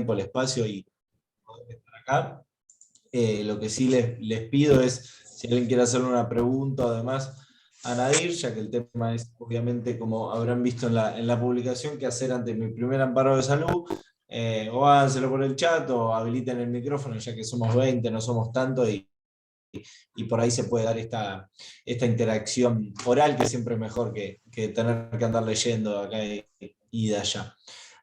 el espacio y poder estar acá. Lo que sí les pido es, si alguien quiere hacerle una pregunta, además, a Nadir, ya que el tema es, obviamente, como habrán visto en la publicación, qué hacer ante mi primer amparo de salud, o háganselo por el chat o habiliten el micrófono, ya que somos 20, no somos tantos, y por ahí se puede dar esta interacción oral, que siempre es mejor que tener que andar leyendo acá y de allá.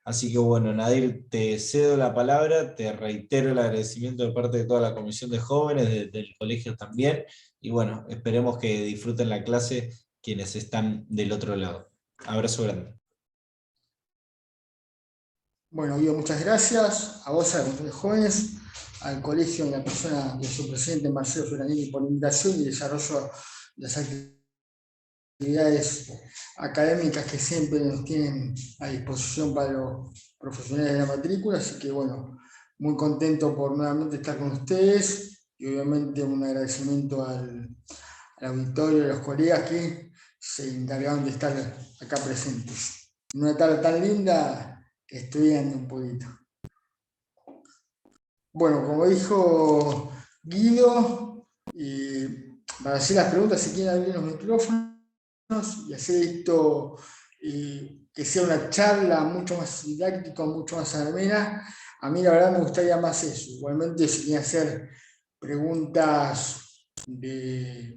Así que bueno, Nadir, te cedo la palabra, te reitero el agradecimiento de parte de toda la Comisión de Jóvenes, del colegio también, y bueno, esperemos que disfruten la clase quienes están del otro lado. Abrazo grande. Bueno, Guido, muchas gracias. A vos, a la Comisión de Jóvenes, al colegio en la persona de su presidente Marcelo Fioranelli por la invitación y desarrollo de las actividades académicas que siempre nos tienen a disposición para los profesionales de la matrícula. Así que bueno, muy contento por nuevamente estar con ustedes y obviamente un agradecimiento al auditorio y a los colegas que se encargaron de estar acá presentes. En una tarde tan linda, estudiando un poquito. Bueno, como dijo Guido, para hacer las preguntas, si quieren abrir los micrófonos y hacer esto que sea una charla mucho más didáctica, mucho más amena, a mí la verdad me gustaría más eso. Igualmente, si quieren hacer preguntas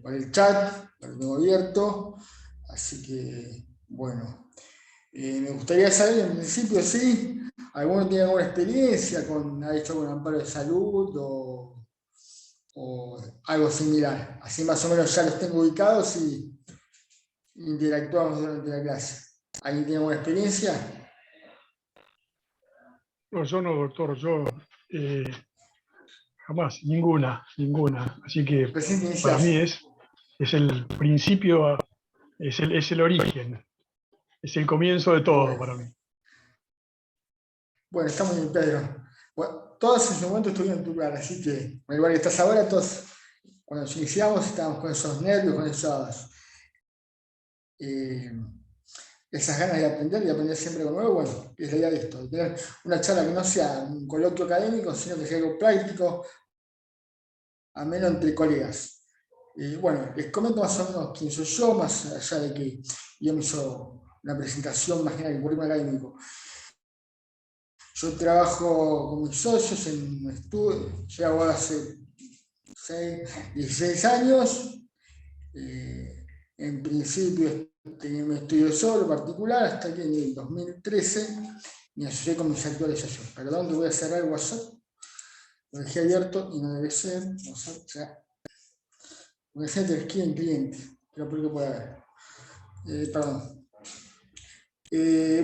por el chat, lo tengo abierto. Así que, bueno. Me gustaría saber, en principio, sí, ¿alguno tiene alguna experiencia ha hecho algún amparo de salud o algo similar? Así más o menos ya los tengo ubicados y interactuamos durante la clase. ¿Alguien tiene alguna experiencia? No, yo no, doctor, yo jamás, ninguna. Así que Recién te para mí iniciás. es el principio, es el origen, es el comienzo de todo Bueno, para mí. bueno, estamos bien, Pedro. Bueno, todos en su momento estuvieron en tu lugar, así que en el lugar que estás ahora, todos, cuando nos iniciamos, estábamos con esos nervios, con esas ganas de aprender y aprender siempre algo nuevo. Bueno, es la idea de esto, de tener una charla que no sea un coloquio académico, sino que sea algo práctico, ameno entre colegas. Bueno, les comento más o menos quién soy yo, más allá de que yo me hizo una presentación más general del currículum académico. Yo trabajo con mis socios en un estudio, llevo hace 16 años. En principio tenía un estudio solo particular hasta que en el 2013 me asocié con mis actuales socios. Perdón que voy a cerrar el WhatsApp, lo dejé abierto y no debe ser. WhatsApp ya. Porque siempre escribe en cliente, pero por qué puede haber. Perdón.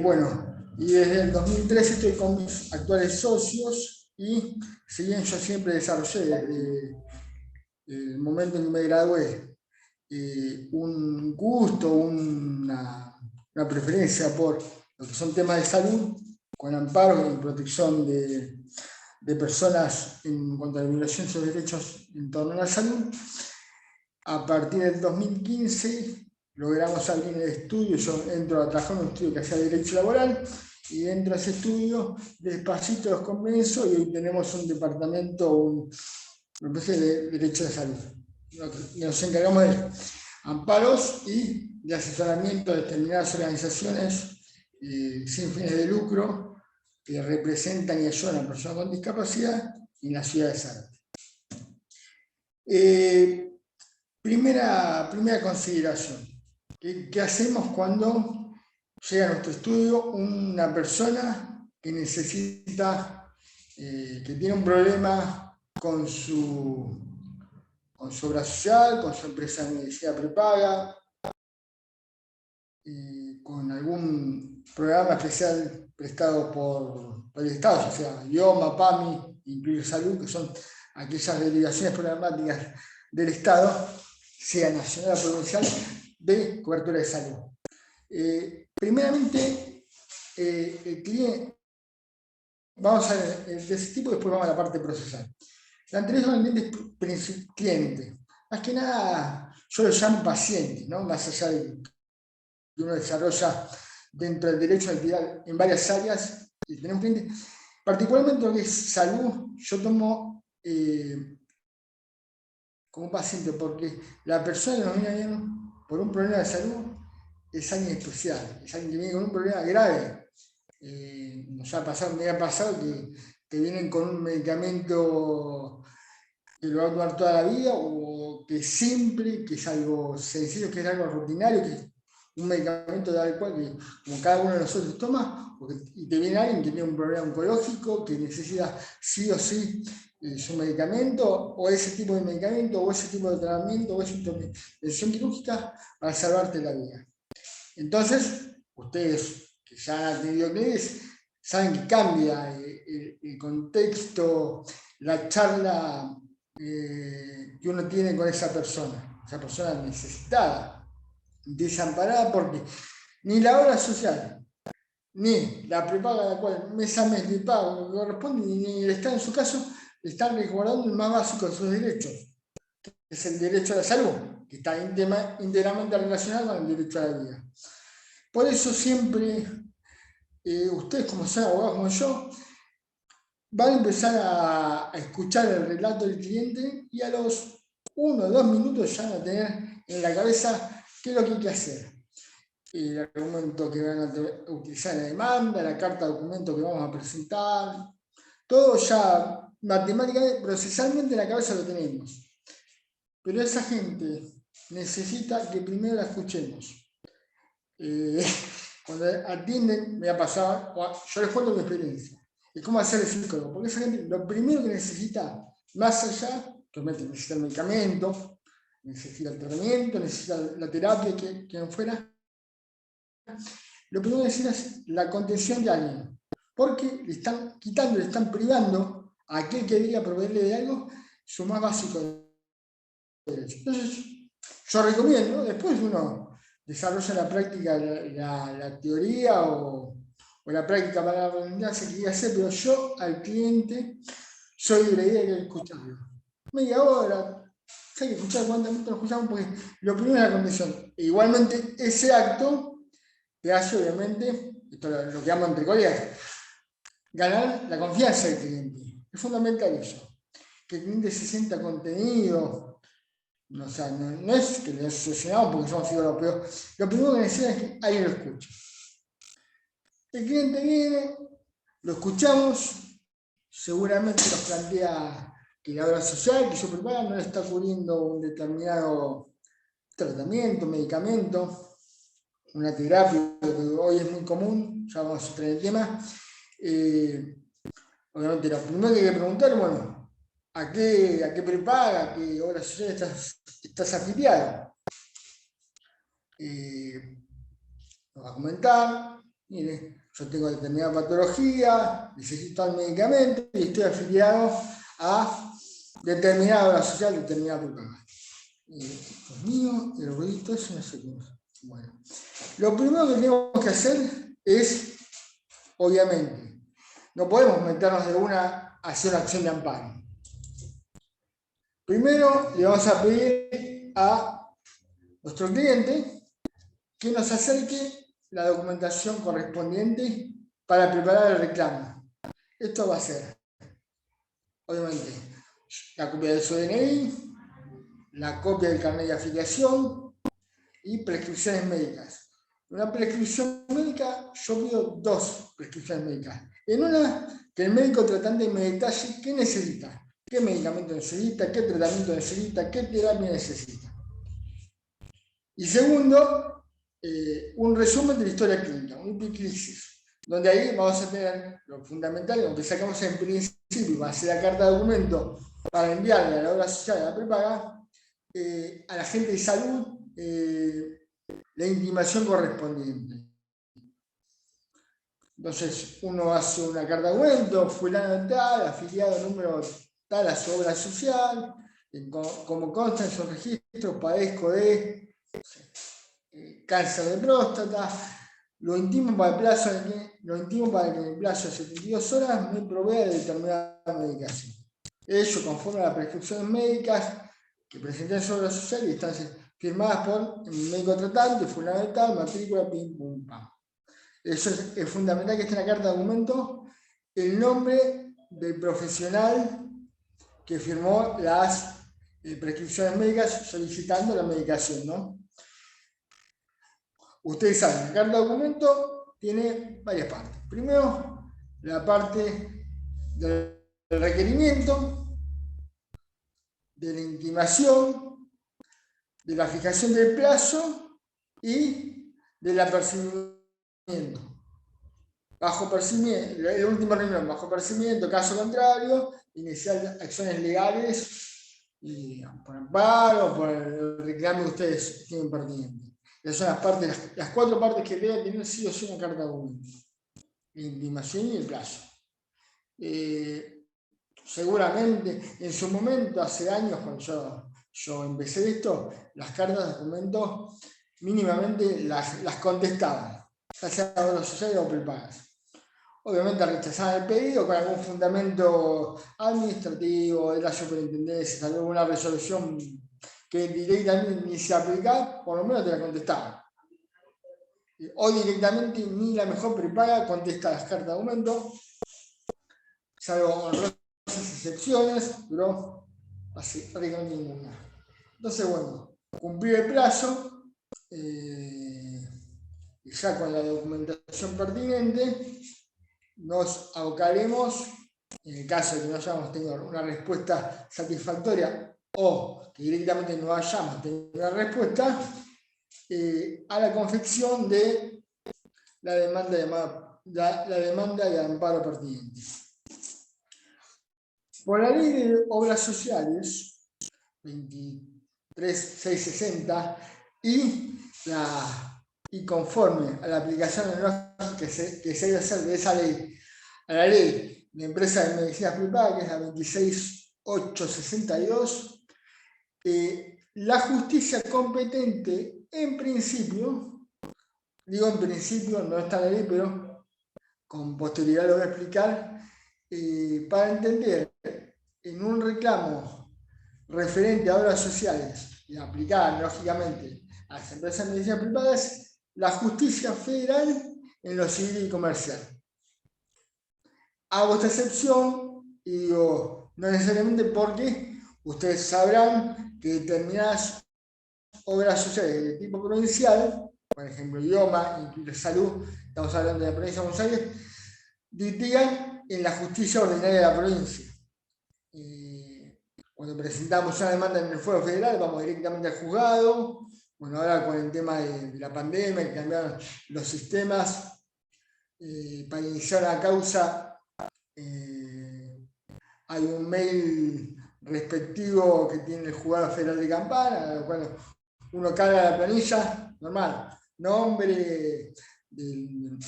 Bueno, y desde el 2013 estoy con mis actuales socios y si bien yo siempre desarrollé desde el momento en que me gradué un gusto, una preferencia por lo que son temas de salud, con amparo y protección de personas en cuanto a la violación de sus derechos en torno a la salud. A partir del 2015 logramos abrir el estudio, yo entro a trabajar en un estudio que hacía derecho laboral y dentro de ese estudio despacito los convenzo y hoy tenemos un departamento de derecho de salud. Y nos encargamos de amparos y de asesoramiento de determinadas organizaciones sin fines de lucro que representan y ayudan a las personas con discapacidad en la ciudad de Salta. Primera consideración. ¿Qué hacemos cuando llega a nuestro estudio una persona que necesita, que tiene un problema con su obra social, con su empresa de medicina prepaga, con algún programa especial prestado por el Estado, o sea, IOMA, PAMI, Incluir Salud, que son aquellas delegaciones programáticas del Estado, sea nacional o provincial, de cobertura de salud. Primeramente, el cliente, vamos a ver de ese tipo, después vamos a la parte procesal. La anterior es cliente. Más que nada, yo lo llamo paciente, ¿no? Más allá de que uno desarrolla dentro del derecho de actividad en varias áreas y tener un cliente. Particularmente lo que es salud, yo tomo como paciente, porque la persona que nos viene bien por un problema de salud es alguien especial, es alguien que viene con un problema grave. Nos ha pasado, me ha pasado que vienen con un medicamento que lo va a tomar toda la vida, o que siempre, que es algo sencillo, que es algo rutinario, que es un medicamento tal cual que como cada uno de nosotros toma, y te viene alguien que tiene un problema oncológico, que necesita sí o sí su medicamento, o ese tipo de medicamento, o ese tipo de tratamiento, o esa intervención quirúrgica para salvarte la vida. Entonces, ustedes que ya han tenido clientes, saben que cambia el contexto, la charla que uno tiene con esa persona necesitada, desamparada, porque ni la obra social, ni la prepaga, la cual mes a mes le paga lo que corresponde, ni el Estado en su caso, le están resguardando el más básico de sus derechos, que es el derecho a la salud, que está íntegramente relacionado con el derecho a la vida. Por eso siempre, ustedes como sean abogados como yo, van a empezar a escuchar el relato del cliente, y a los 1 o 2 minutos ya van a tener en la cabeza qué es lo que hay que hacer. El argumento que van a utilizar en la demanda, la carta de documento que vamos a presentar, todo ya matemáticamente, procesalmente en la cabeza lo tenemos. Pero esa gente necesita que primero la escuchemos. Cuando atienden, me ha pasado, yo les cuento mi experiencia. Es cómo hacer el psicólogo, porque esa gente lo primero que necesita, más allá, obviamente necesita el medicamento, necesita el tratamiento, necesita la terapia, que fuera, lo primero que necesita es la contención de alguien, porque le están quitando, le están privando a aquel que debería proveerle de algo su más básico derecho. Entonces, yo recomiendo, después uno desarrolla en la práctica la teoría o la práctica para la redundancia que quiere hacer, pero yo al cliente soy de la idea de que hay que escucharlo. Media hora, hay que escuchar cuántos minutos lo escuchamos, porque lo primero es la condición. E igualmente, ese acto te hace, obviamente, esto lo que llamo entre colegas, ganar la confianza del cliente. Es fundamental eso, que el cliente se sienta contenido. O sea, no es que le asesinamos porque somos psicólogos, pero lo primero que necesita es que alguien lo escuche. El cliente viene, lo escuchamos, seguramente nos plantea que la obra social que yo preparo no le está cubriendo un determinado tratamiento, medicamento, una terapia, que hoy es muy común, ya vamos a traer el tema. Obviamente lo primero que hay que preguntar, bueno, ¿a qué prepaga, a qué obra social estás afiliado? Nos va a comentar, mire, yo tengo determinada patología, necesito el medicamento y estoy afiliado a determinada obra social, determinada prepaga. Dios mío, el ruidito eso no sé qué. Bueno, lo primero que tenemos que hacer es, obviamente, no podemos meternos de una a hacer una acción de amparo. Primero le vamos a pedir a nuestro cliente que nos acerque la documentación correspondiente para preparar el reclamo. Esto va a ser, obviamente, la copia de su DNI, la copia del carnet de afiliación y prescripciones médicas. Una prescripción médica, yo pido 2 prescripciones médicas. En una, que el médico tratante me detalle qué necesita, qué medicamento necesita, qué tratamiento necesita, qué terapia necesita. Y segundo, un resumen de la historia clínica, un epiclisis, donde ahí vamos a tener lo fundamental, lo que sacamos en principio, va a ser la carta de documento para enviarle a la obra social, a la prepaga, a la gente de salud, la intimación correspondiente. Entonces, uno hace una carta de documento, fulano tal, afiliado número tal a su obra social, como consta en su registro, padezco de cáncer de próstata, lo intimo para que en el plazo de 72 horas me provea de determinada medicación. Ello conforme a las prescripciones médicas que presenté en su obra social y están firmadas por el médico tratante, fulano de tal, matrícula, pim, pum, pam. Eso es fundamental que esté en la carta de documento el nombre del profesional que firmó las prescripciones médicas solicitando la medicación, ¿no? Ustedes saben, cada documento tiene varias partes. Primero, la parte del requerimiento, de la intimación, de la fijación del plazo y del apercibimiento. Bajo percibimiento, el último renglón, bajo percibimiento, caso contrario, iniciar acciones legales y por amparo, por el reclamo que ustedes tienen pertinente. Esas son las partes, las 4 partes que debe tener sí o sí una carta de documento. La intimación y el plazo. Seguramente, en su momento, hace años, cuando yo empecé esto, las cartas de documento mínimamente las contestaban, ya sea obras sociales o prepagas. Obviamente rechazaban el pedido con algún fundamento administrativo de la superintendencia, tal vez una resolución que directamente ni se aplicaba, por lo menos te la contestaban. Hoy directamente ni la mejor prepaga contesta las cartas de documento, salvo honrosas excepciones, pero prácticamente ninguna. Entonces, bueno, cumplir el plazo, ya con la documentación pertinente, nos abocaremos, en el caso de que no hayamos tenido una respuesta satisfactoria o que directamente no hayamos tenido una respuesta, a la confección de la demanda de amparo pertinente. Por la ley de obras sociales 23660 y conforme a la aplicación que se debe hacer de esa ley a la ley de empresas de medicinas prepagas, que es la 26862, la justicia competente, en principio, digo en principio, no está en la ley, pero con posterioridad lo voy a explicar, para entender en un reclamo referente a obras sociales y aplicar, lógicamente, a las empresas de medicinas prepagas, la justicia federal en lo civil y comercial. Hago esta excepción y digo, no necesariamente porque ustedes sabrán que determinadas obras sociales de tipo provincial, por ejemplo, idioma, incluye salud, estamos hablando de la provincia de Buenos Aires, litigan en la justicia ordinaria de la provincia. Cuando presentamos una demanda en el fuero federal, vamos directamente al juzgado. Bueno, ahora con el tema de la pandemia, que cambiaron los sistemas, para iniciar la causa, hay un mail respectivo que tiene el juzgado federal de Campana. Bueno, uno carga la planilla, normal, nombre del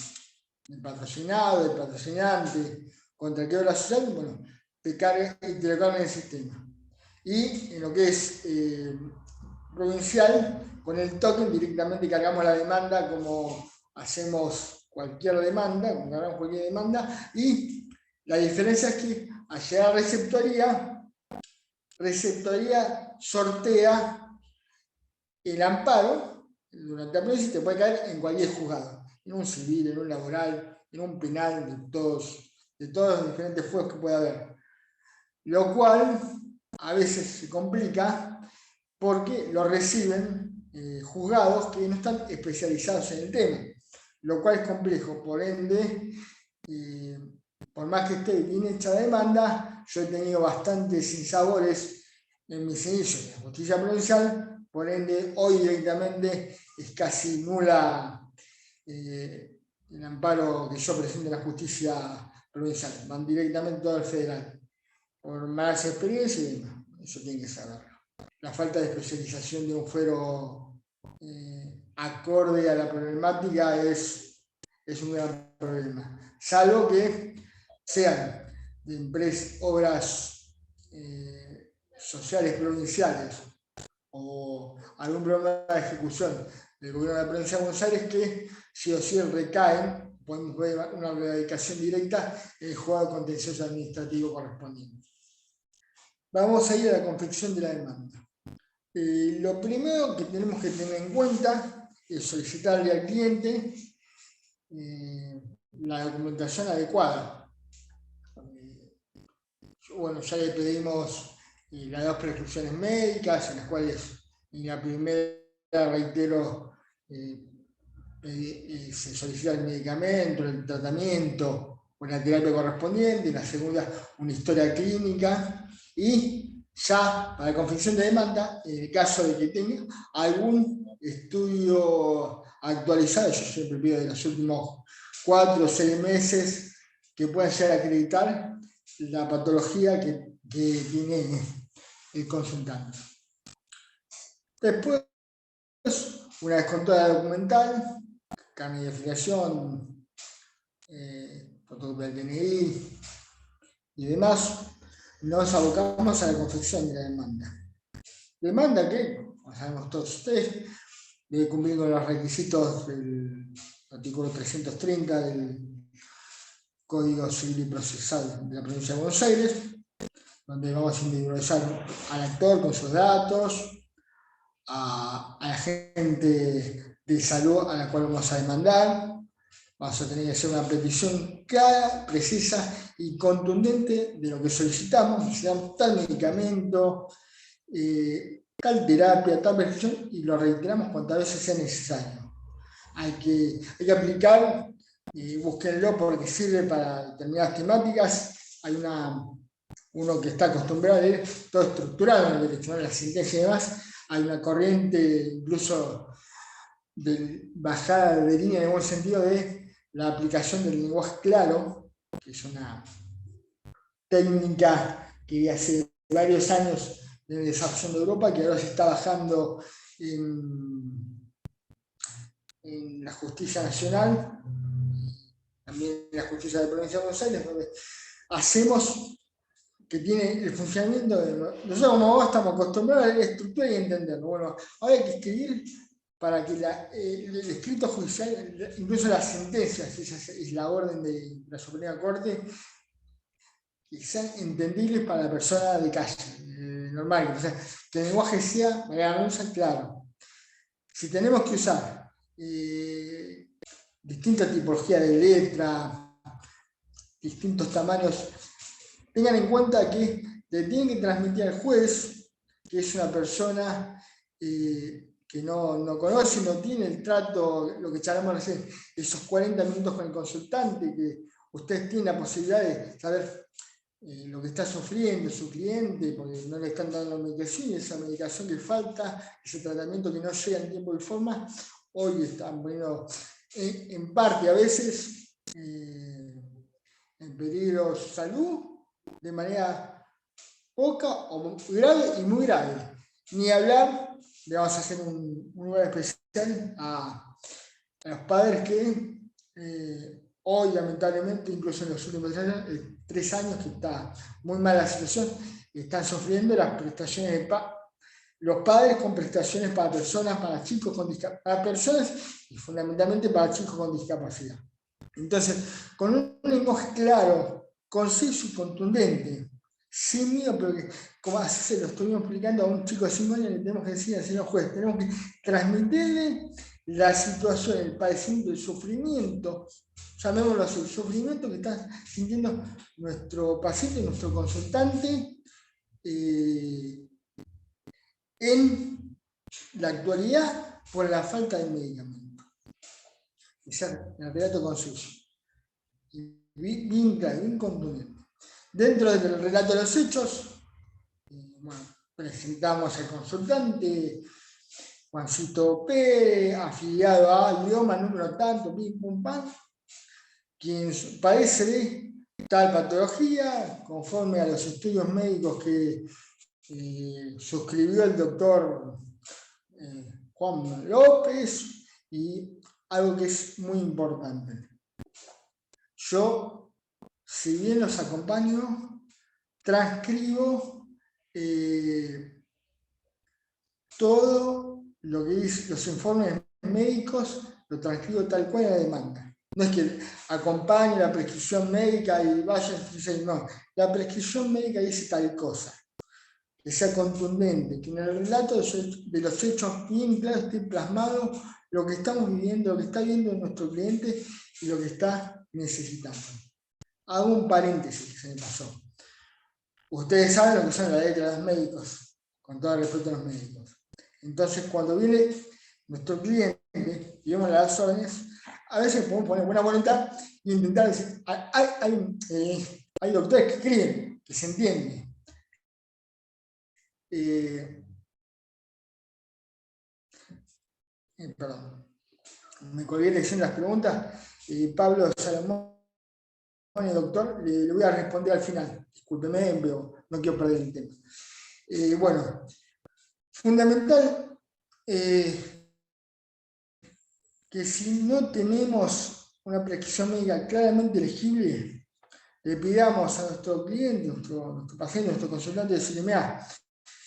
patrocinado, del patrocinante, contra qué obra social, bueno, te carga y te lo carga en el sistema. Y en lo que es provincial, con el token directamente cargamos la demanda como hacemos cualquier demanda, como cargamos cualquier demanda, y la diferencia es que al llegar a receptoría sortea el amparo durante la provincia y te puede caer en cualquier juzgado, en un civil, en un laboral, en un penal, de todos los diferentes fuegos que puede haber. Lo cual a veces se complica porque lo reciben juzgados que no están especializados en el tema, lo cual es complejo. Por ende, por más que esté bien hecha la demanda, yo he tenido bastantes sinsabores en mis inicios en la justicia provincial, por ende, hoy directamente es casi nula el amparo que yo presento en la justicia provincial, van directamente todo al federal, por malas experiencias y demás. Eso tiene que saberlo. La falta de especialización de un fuero acorde a la problemática es un gran problema, salvo que sean de empresas, obras sociales provinciales o algún problema de ejecución del gobierno de la provincia de Buenos Aires que sí o sí recaen, podemos ver una radicación directa en el juzgado contencioso administrativo correspondiente. Vamos a ir a la confección de la demanda. Lo primero que tenemos que tener en cuenta es solicitarle al cliente la documentación adecuada. bueno, ya le pedimos las 2 prescripciones médicas, en las cuales en la primera, reitero, se solicita el medicamento, el tratamiento o la terapia correspondiente, en la segunda una historia clínica, y ya para confección de demanda, en el caso de que tenga algún estudio actualizado, yo siempre pido de los últimos 4 o 6 meses, que pueda llegar a acreditar la patología que tiene el consultante. Después, una vez con toda la documental, carnet de afiliación, fotocopia del DNI y demás, nos abocamos a la confección de la demanda. Demanda que, como sabemos todos ustedes, debe cumplir con los requisitos del artículo 330 del Código Civil y Procesal de la Provincia de Buenos Aires, donde vamos a individualizar al actor con sus datos, a la gente de salud a la cual vamos a demandar. Vamos a tener que hacer una petición clara, precisa y contundente de lo que solicitamos. Necesitamos tal medicamento, tal terapia, tal prescripción, y lo reiteramos cuantas veces sea necesario. Hay que aplicar, búsquenlo porque sirve para determinadas temáticas. Hay uno que está acostumbrado a leer todo estructurado en el derecho, ¿no? La sentencia y demás. Hay una corriente incluso de bajada de línea en buen sentido de la aplicación del lenguaje claro, que es una técnica que hace varios años de desarrollo de Europa, que ahora se está bajando en la justicia nacional, también en la justicia de la provincia de Buenos Aires, donde hacemos que tiene el funcionamiento de... Nosotros como abogados estamos acostumbrados a la estructura y a entenderlo. Bueno, ahora hay que escribir para que el escrito judicial, incluso las sentencias, esa es la orden de la Suprema Corte, que sean entendibles para la persona de calle, normal, o sea, que el lenguaje sea, claro. Si tenemos que usar distintas tipologías de letra, distintos tamaños, tengan en cuenta que le tienen que transmitir al juez, que es una persona que no conoce, no tiene el trato, lo que charlamos recién, esos 40 minutos con el consultante, que ustedes tienen la posibilidad de saber lo que está sufriendo su cliente, porque no le están dando medicación, y esa medicación que falta, ese tratamiento que no llega en tiempo y forma, hoy están poniendo en parte a veces en peligro su salud de manera poca o grave y muy grave. Ni hablar, le vamos a hacer un lugar especial a los padres que hoy, lamentablemente, incluso en los últimos 3 años, que está muy mala la situación, están sufriendo las prestaciones los padres con prestaciones para personas, para chicos con discapacidad, para personas y fundamentalmente para chicos con discapacidad. Entonces, con un lenguaje claro, conciso y contundente, sin miedo, pero que, como se lo estuvimos explicando a un chico de 5 años, le tenemos que decir al señor juez, tenemos que transmitirle la situación, el padecimiento, el sufrimiento, llamémoslo así, el sufrimiento que está sintiendo nuestro paciente, nuestro consultante, en la actualidad por la falta de medicamento. O sea, el relato conciso, bien claro, bien contundente. Dentro del relato de los hechos, bueno, presentamos al consultante Juancito Pérez, afiliado a idioma número tanto, pim, pum, pam, quien padece de tal patología, conforme a los estudios médicos que suscribió el doctor Juan López, y algo que es muy importante. Yo, si bien los acompaño, transcribo todo lo que dice los informes médicos, lo transcribo tal cual en la demanda. No es que acompañe la prescripción médica y vaya, no. La prescripción médica dice tal cosa, que sea contundente, que en el relato de los hechos bien claro esté plasmado lo que estamos viviendo, lo que está viendo nuestro cliente y lo que está necesitando. Hago un paréntesis que se me pasó. Ustedes saben lo que son las letras de los médicos, con todo el respeto a los médicos. Entonces, cuando viene nuestro cliente y vemos las órdenes, a veces podemos poner buena voluntad e intentar decir, hay doctores que escriben, que se entiende. Perdón, me colgué leyendo las preguntas. Pablo Salomón, doctor, le voy a responder al final. Discúlpeme, pero no quiero perder el tema. Bueno, fundamental que si no tenemos una prescripción médica claramente legible, le pidamos a nuestro cliente, nuestro paciente, nuestro consultante, decirle, mira,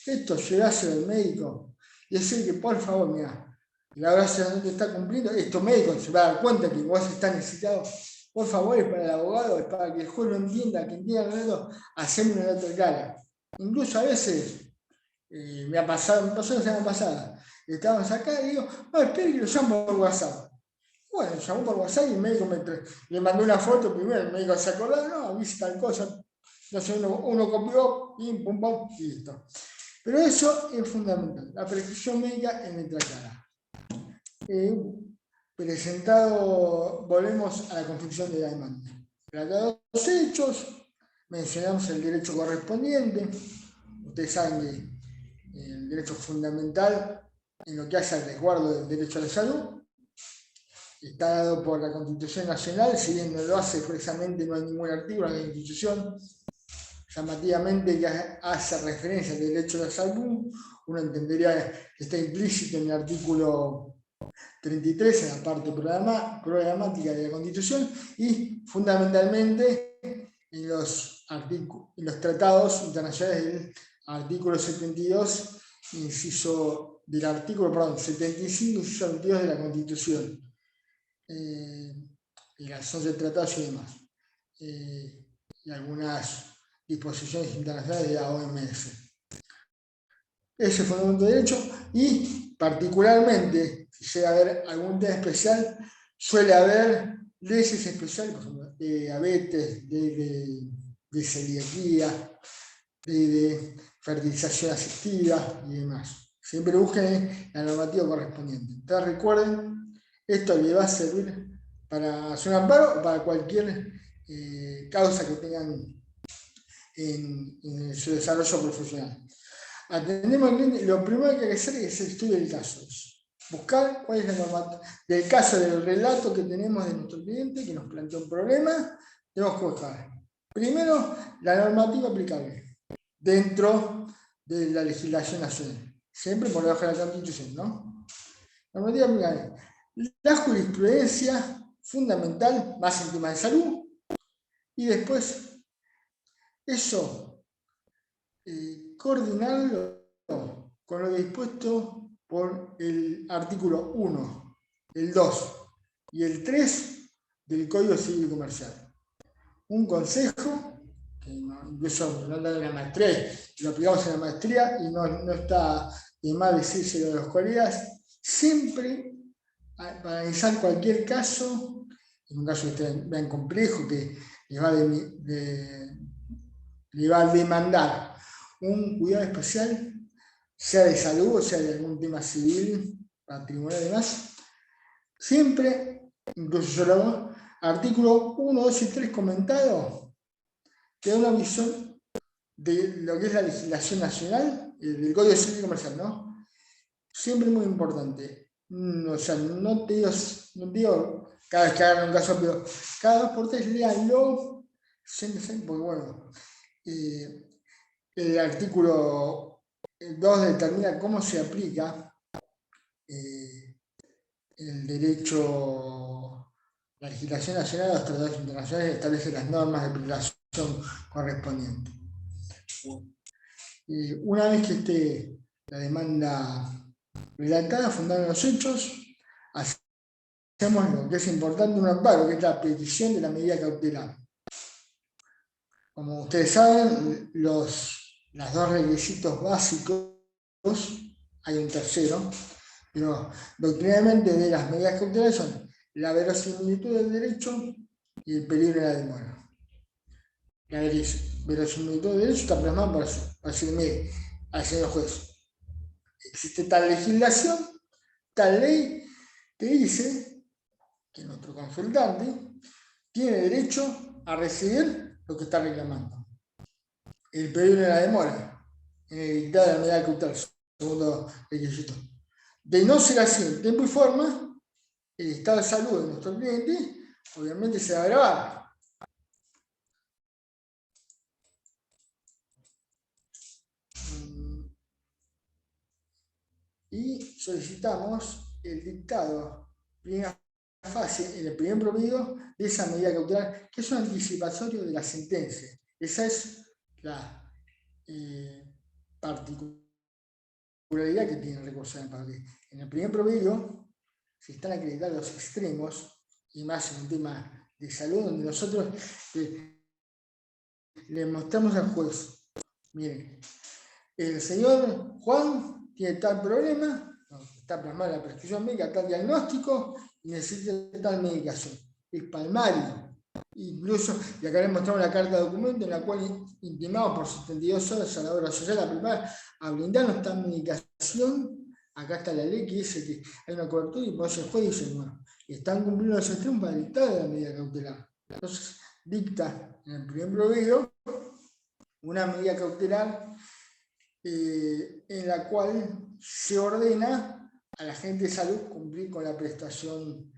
esto llegase al médico y decir que por favor, mira, la verdad no te está cumpliendo, estos médicos se va a dar cuenta que vos estás necesitado, por favor, es para el abogado, es para que el juez lo entienda, que entienda el reto, hacemos una nota clara. Incluso a veces, me pasó la semana pasada, estábamos acá y digo, no, espere que lo llamo por WhatsApp. Bueno, lo llamó por WhatsApp y el médico le mandó una foto primero, el médico se acordó, no, dice tal cosa, no sé, uno copió, pim, pum, pum, y listo. Pero eso es fundamental, la prescripción médica en letra clara. Presentado, volvemos a la construcción de la demanda. Tratados hechos, mencionamos el derecho correspondiente. Ustedes saben que el derecho fundamental en lo que hace al resguardo del derecho a la salud está dado por la Constitución Nacional, si bien no lo hace expresamente, no hay ningún artículo de la Constitución, llamativamente que hace referencia al derecho a la salud, uno entendería que está implícito en el artículo 33, en la parte programática de la Constitución, y fundamentalmente en los tratados internacionales del artículo 72, inciso del artículo, perdón, 75, inciso 22 de la Constitución. Y las 11 tratados y demás. Y algunas disposiciones internacionales de la OMS. Ese fundamento de derecho, y particularmente, si llega a haber algún tema especial, suele haber leyes especiales, por ejemplo, de diabetes, de celiaquía, de fertilización asistida y demás. Siempre busquen la normativa correspondiente. Entonces recuerden, esto le va a servir para hacer un amparo o para cualquier causa que tengan en su desarrollo profesional. Atendemos al cliente, lo primero que hay que hacer es el estudio del caso. Buscar cuál es la normativa del caso, del relato que tenemos de nuestro cliente que nos planteó un problema. Tenemos que buscar primero la normativa aplicable dentro de la legislación nacional, siempre por debajo de la Constitución, ¿no? Normativa aplicable. La jurisprudencia fundamental, más en temas de salud, y después eso, coordinarlo con lo dispuesto por el artículo 1, el 2 y el 3 del Código Civil y Comercial. Un consejo, que incluso no da la maestría, lo aplicamos en la maestría y no está de más decírselo de los colegas, siempre para analizar cualquier caso, en un caso que ustedes vean complejo, que les va a demandar un cuidado especial, sea de salud o sea de algún tema civil, patrimonial y demás, siempre, incluso yo lo hago, artículo 1, 2 y 3 comentado, te da una visión de lo que es la legislación nacional, del Código Civil y Comercial, ¿no? Siempre muy importante. O sea, no te digo cada vez que hagan un caso, pero cada 2 por 3 léanlo, porque bueno, el artículo 2 determina cómo se aplica el derecho, la legislación nacional a los tratados internacionales, establece las normas de aplicación correspondientes. Una vez que esté la demanda relatada, fundados los hechos, hacemos lo que es importante, un amparo, que es la petición de la medida cautelar. Como ustedes saben, los 2 requisitos básicos, hay un tercero, pero doctrinalmente de las medidas cautelares son la verosimilitud del derecho y el peligro de la demora. La verosimilitud del derecho está plasmada para decirme al señor juez. Existe tal legislación, tal ley que dice que nuestro consultante tiene derecho a recibir lo que está reclamando. El periodo de la demora en el dictado de la medida cautelar, segundo requisito. De no ser así en tiempo y forma, el estado de salud de nuestro cliente obviamente se va a agravar. Y solicitamos el dictado, primera fase, en el primer promedio de esa medida cautelar, que es un anticipatorio de la sentencia. Esa es la particularidad que tiene el recurso de empate. En el primer promedio se están acreditados los extremos, y más en un tema de salud, donde nosotros le mostramos al juez, miren, el señor Juan tiene tal problema, está plasmada la prescripción médica, tal diagnóstico, y necesita tal medicación. Es palmario. Incluso, y acá le mostramos la carta de documento en la cual intimamos por 72 horas a la obra social a preparar, a brindarnos esta medicación. Acá está la ley que dice que hay una cobertura, y por eso el juez dice, bueno, están cumpliendo los extremos para dictar de la medida cautelar. Entonces, dicta en el primer proveedor una medida cautelar en la cual se ordena a la gente de salud cumplir con la prestación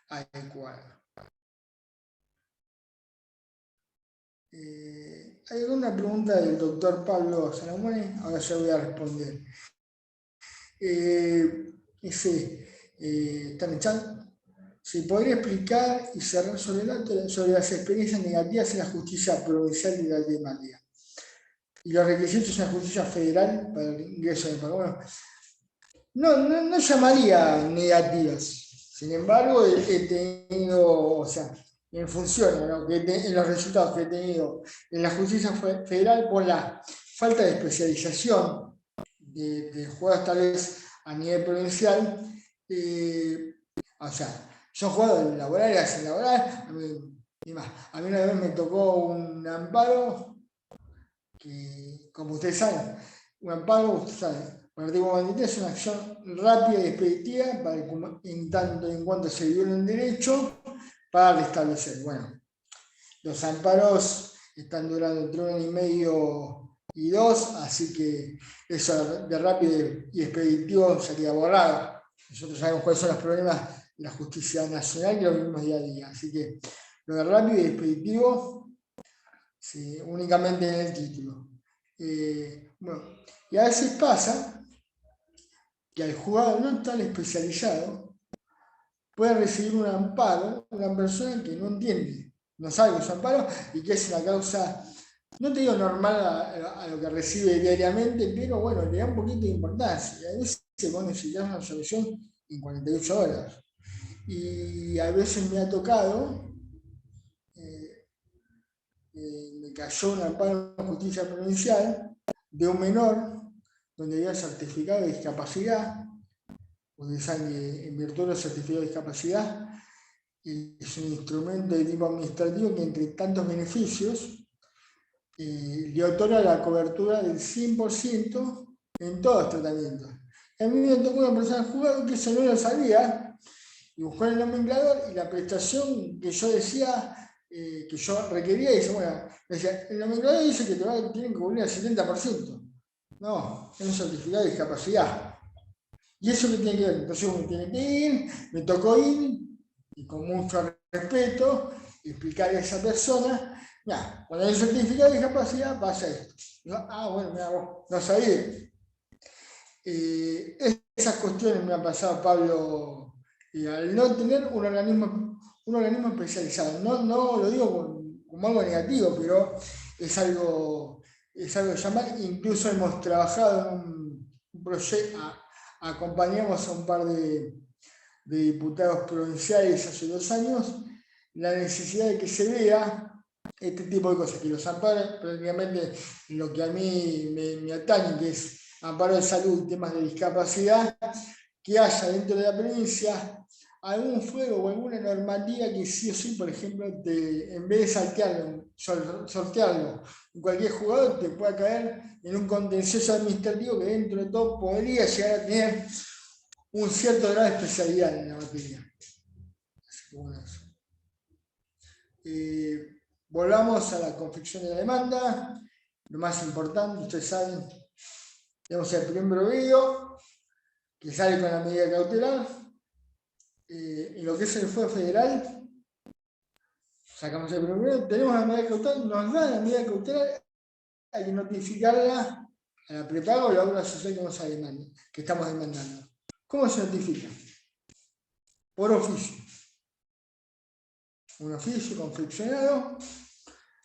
adecuada. Hay alguna pregunta del doctor Pablo Salamone, ahora yo voy a responder. ¿Están en el chat? ¿Se podría explicar y cerrar sobre las experiencias negativas en la justicia provincial de la temática? Y los requisitos en la justicia federal para el ingreso de pago. Bueno, no llamaría negativas. Sin embargo, he tenido, o sea, en función, ¿no? En los resultados que he tenido en la justicia federal por la falta de especialización de juegos tal vez a nivel provincial, o sea, son juegos laborales, a mí una vez me tocó un amparo que, como ustedes saben, un amparo, ustedes saben, el artículo 43 es una acción rápida y expeditiva para en tanto en cuanto se viola un derecho para restablecer. Bueno, los amparos están durando entre 1 año y medio y 2, así que eso de rápido y expeditivo sería borrado. Nosotros sabemos cuáles son los problemas de la justicia nacional que lo vivimos día a día. Así que lo de rápido y expeditivo, sí, únicamente en el título. Bueno, y a veces pasa que al jugador no tan especializado puede recibir un amparo una persona que no entiende, no sabe que es un amparo y que es una causa, no te digo normal a lo que recibe diariamente, pero bueno, le da un poquito de importancia. Y a veces vos necesitas una solución en 48 horas. Y a veces me ha tocado, me cayó un amparo en justicia provincial de un menor donde había certificado de discapacidad, porque saben que en virtud del certificado de discapacidad es un instrumento de tipo administrativo que entre tantos beneficios le otorga la cobertura del 100% en todos los tratamientos. Y a mí me tocó una persona jugada que eso no lo sabía, y buscó el nomenclador y la prestación que yo decía, que yo requería, y dice, bueno, decía, el nomenclador dice que tienen que cubrir el 70%. No, es un certificado de discapacidad. ¿Y eso qué tiene que ver? Entonces uno tiene que ir, me tocó ir, y con mucho respeto, explicarle a esa persona, mira, cuando hay un certificado de discapacidad pasa esto. Bueno, mira, vos no sabía. Esas cuestiones me han pasado, Pablo, al no tener un organismo especializado. No lo digo como algo negativo, pero es algo llamar. Incluso hemos trabajado en un proyecto, acompañamos a un par de diputados provinciales hace 2 años, la necesidad de que se vea este tipo de cosas, que los amparos, prácticamente lo que a mí me atañe, que es amparo de salud, temas de discapacidad, que haya dentro de la provincia algún fuego o alguna normativa que sí o sí, por ejemplo, en vez de sortearlo en cualquier jugador, te pueda caer en un contencioso administrativo que dentro de todo podría llegar a tener un cierto grado de especialidad en la materia. Así que bueno, eso. Volvamos a la confección de la demanda. Lo más importante, ustedes saben, tenemos el primer proveído que sale con la medida cautelar. En lo que es el fuero federal, sacamos el primero, tenemos la medida cautelar, nos da la medida cautelar, hay que notificarla a la prepago o la obra social que estamos demandando. ¿Cómo se notifica? Por oficio. Un oficio confeccionado.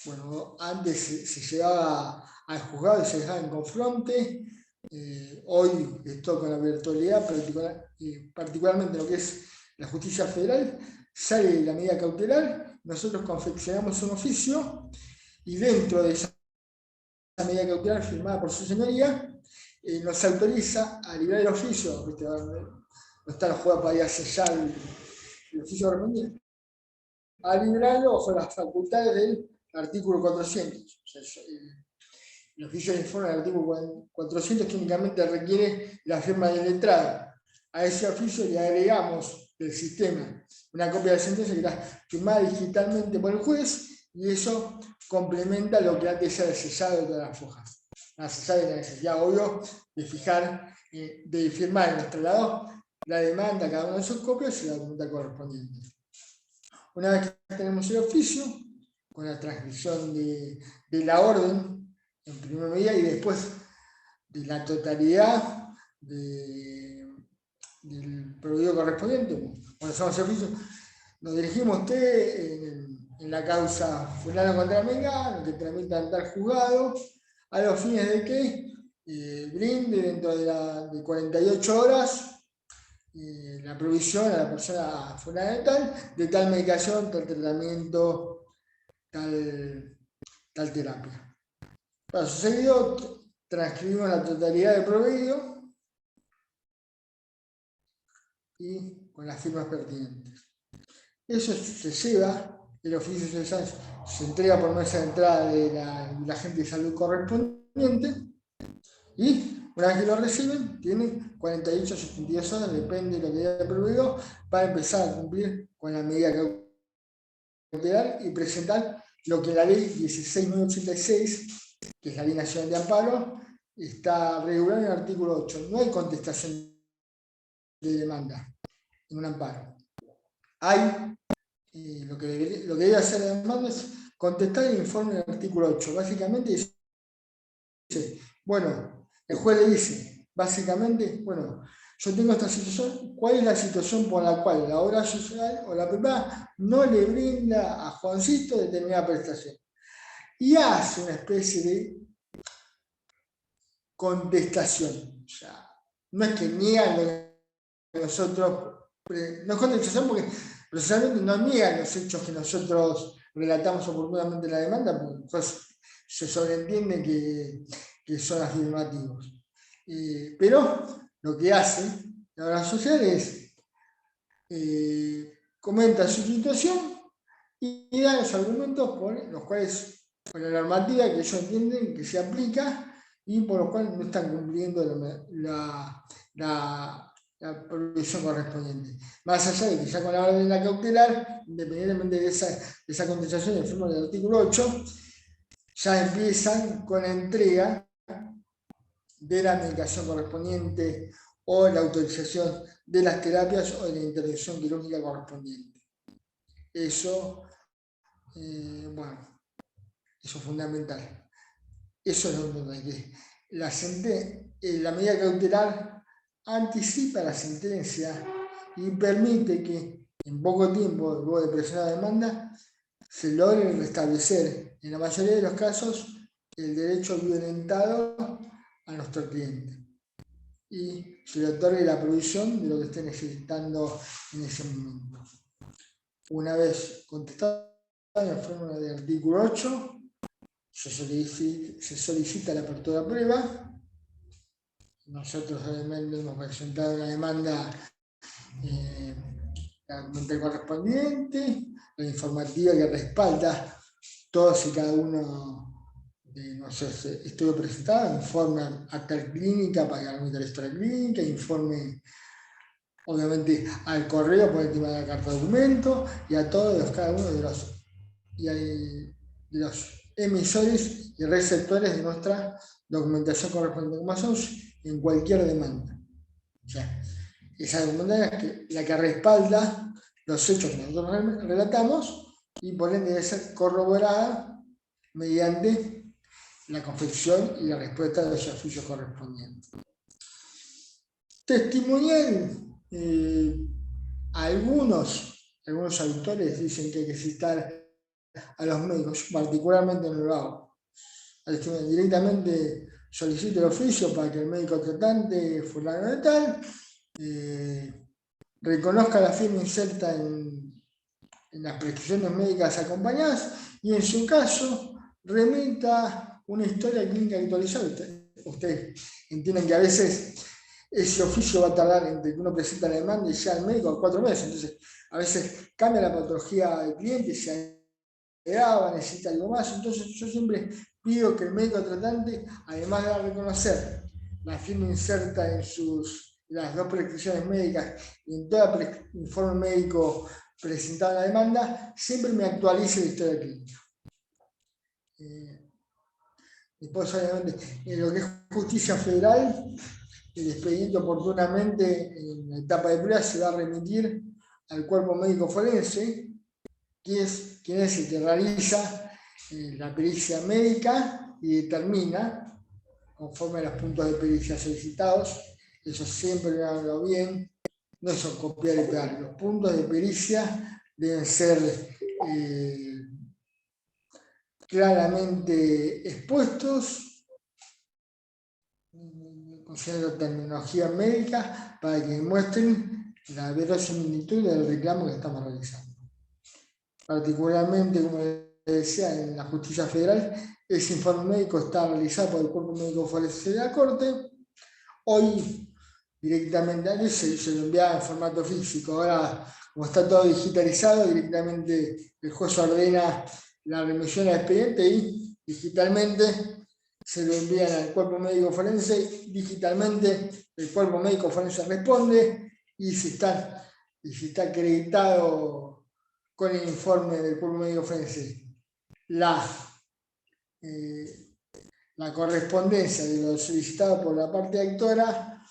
Bueno, antes se llevaba al juzgado y se dejaba en confronte. Hoy esto con la virtualidad, particularmente lo que es la justicia federal, sale la medida cautelar, nosotros confeccionamos un oficio y dentro de esa medida cautelar firmada por su señoría, nos autoriza a librar el oficio, no está la jugada para ir a sellar el oficio correspondiente, a librarlo bajo las facultades del artículo 400. O sea, el oficio de informe del artículo 400 que únicamente requiere la firma del letrado. A ese oficio le agregamos del sistema una copia de la sentencia que está firmada digitalmente por el juez y eso complementa lo que antes era sellado de todas las hojas. La sellada y la necesidad, obvio, de fijar, de firmar en nuestro lado la demanda, cada una de sus copias y la demanda correspondiente. Una vez que tenemos el oficio, con la transcripción de la orden, en primera medida, y después de la totalidad del proveído correspondiente, cuando hacemos el oficio, nos dirigimos a usted en la causa fulano contra mengano, que tramita en tal juzgado, a los fines de que brinde dentro de 48 horas la provisión a la persona fulana de tal medicación, tal tratamiento, tal terapia. Para sucedido, transcribimos la totalidad del proveído y con las firmas pertinentes. Eso se lleva, el oficio se entrega por mesa de entrada de la agente de salud correspondiente y una vez que lo reciben, tienen 48 o 72 horas, depende de lo que haya el proveído, para empezar a cumplir con la medida cautelar y presentar lo que la ley 16.986, que es la Ley Nacional de Amparo, está regulada en el artículo 8. No hay contestación de demanda en un amparo. Hay, lo que debe hacer la demanda es contestar el informe del artículo 8. Básicamente dice, bueno, el juez le dice, básicamente, bueno, yo tengo esta situación, ¿cuál es la situación por la cual la obra social o la privada no le brinda a Juancito determinada prestación? Y hace una especie de contestación. O sea, no es que niegan lo que nosotros, no es contestación porque precisamente no niegan los hechos que nosotros relatamos oportunamente en la demanda, porque pues, se sobreentiende que son afirmativos. Pero lo que hace la obra social es comenta su situación y da los argumentos por los cuales, con la normativa que ellos entienden que se aplica y por los cuales no están cumpliendo la provisión correspondiente. Más allá de que ya con la orden de la cautelar, independientemente de esa contestación del firma del artículo 8, ya empiezan con la entrega de la medicación correspondiente o la autorización de las terapias o de la intervención quirúrgica correspondiente. Eso, bueno, eso es fundamental. Eso es lo que la medida cautelar anticipa la sentencia y permite que en poco tiempo, luego de presionar la demanda, se logre restablecer, en la mayoría de los casos, el derecho violentado a nuestro cliente y se le otorgue la provisión de lo que esté necesitando en ese momento. Una vez contestada la fórmula del artículo 8, se solicita la apertura de prueba. Nosotros obviamente hemos presentado una demanda la documental correspondiente, la informativa que respalda todos y cada uno de nuestros estudios presentados, informe acta clínica para garantizar la historia clínica, informe obviamente al correo por el tema de la carta de documento y a todos cada uno de los emisores y receptores de nuestra documentación correspondiente como hacemos en cualquier demanda. O sea, esa documentación es la que respalda los hechos que nosotros relatamos y por ende debe ser corroborada mediante la confección y la respuesta de los oficios correspondientes. Testimonial. Algunos autores dicen que hay que citar a los médicos, yo particularmente no lo hago. Directamente solicito el oficio para que el médico tratante fulano de tal reconozca la firma inserta en las prescripciones médicas acompañadas y en su caso remita una historia clínica actualizada. Ustedes entienden que a veces ese oficio va a tardar entre que uno presenta la demanda y sea el médico 4 meses. Entonces, a veces cambia la patología del cliente, se agrava, necesita algo más. Entonces, yo siempre pido que el médico tratante, además de reconocer la firma inserta en las 2 prescripciones médicas y en todo informe médico presentado en la demanda, siempre me actualice la historia clínica. Después, obviamente, en lo que es justicia federal, el expediente oportunamente en la etapa de prueba se va a remitir al cuerpo médico forense, quien es el que realiza la pericia médica y determina, conforme a los puntos de pericia solicitados, eso siempre lo hago bien, no son copiar y pegar, los puntos de pericia deben ser claramente expuestos, considerando terminología médica para que muestren la verosimilitud del reclamo que estamos realizando. Particularmente, como les decía, en la justicia federal, ese informe médico está realizado por el cuerpo médico forense de la Corte. Hoy, directamente a ellos se lo enviaba en formato físico. Ahora, como está todo digitalizado, directamente el juez ordena la remisión al expediente y digitalmente se lo envían al cuerpo médico forense, digitalmente el cuerpo médico forense responde y si está acreditado con el informe del cuerpo médico forense la correspondencia de lo solicitado por la parte actora,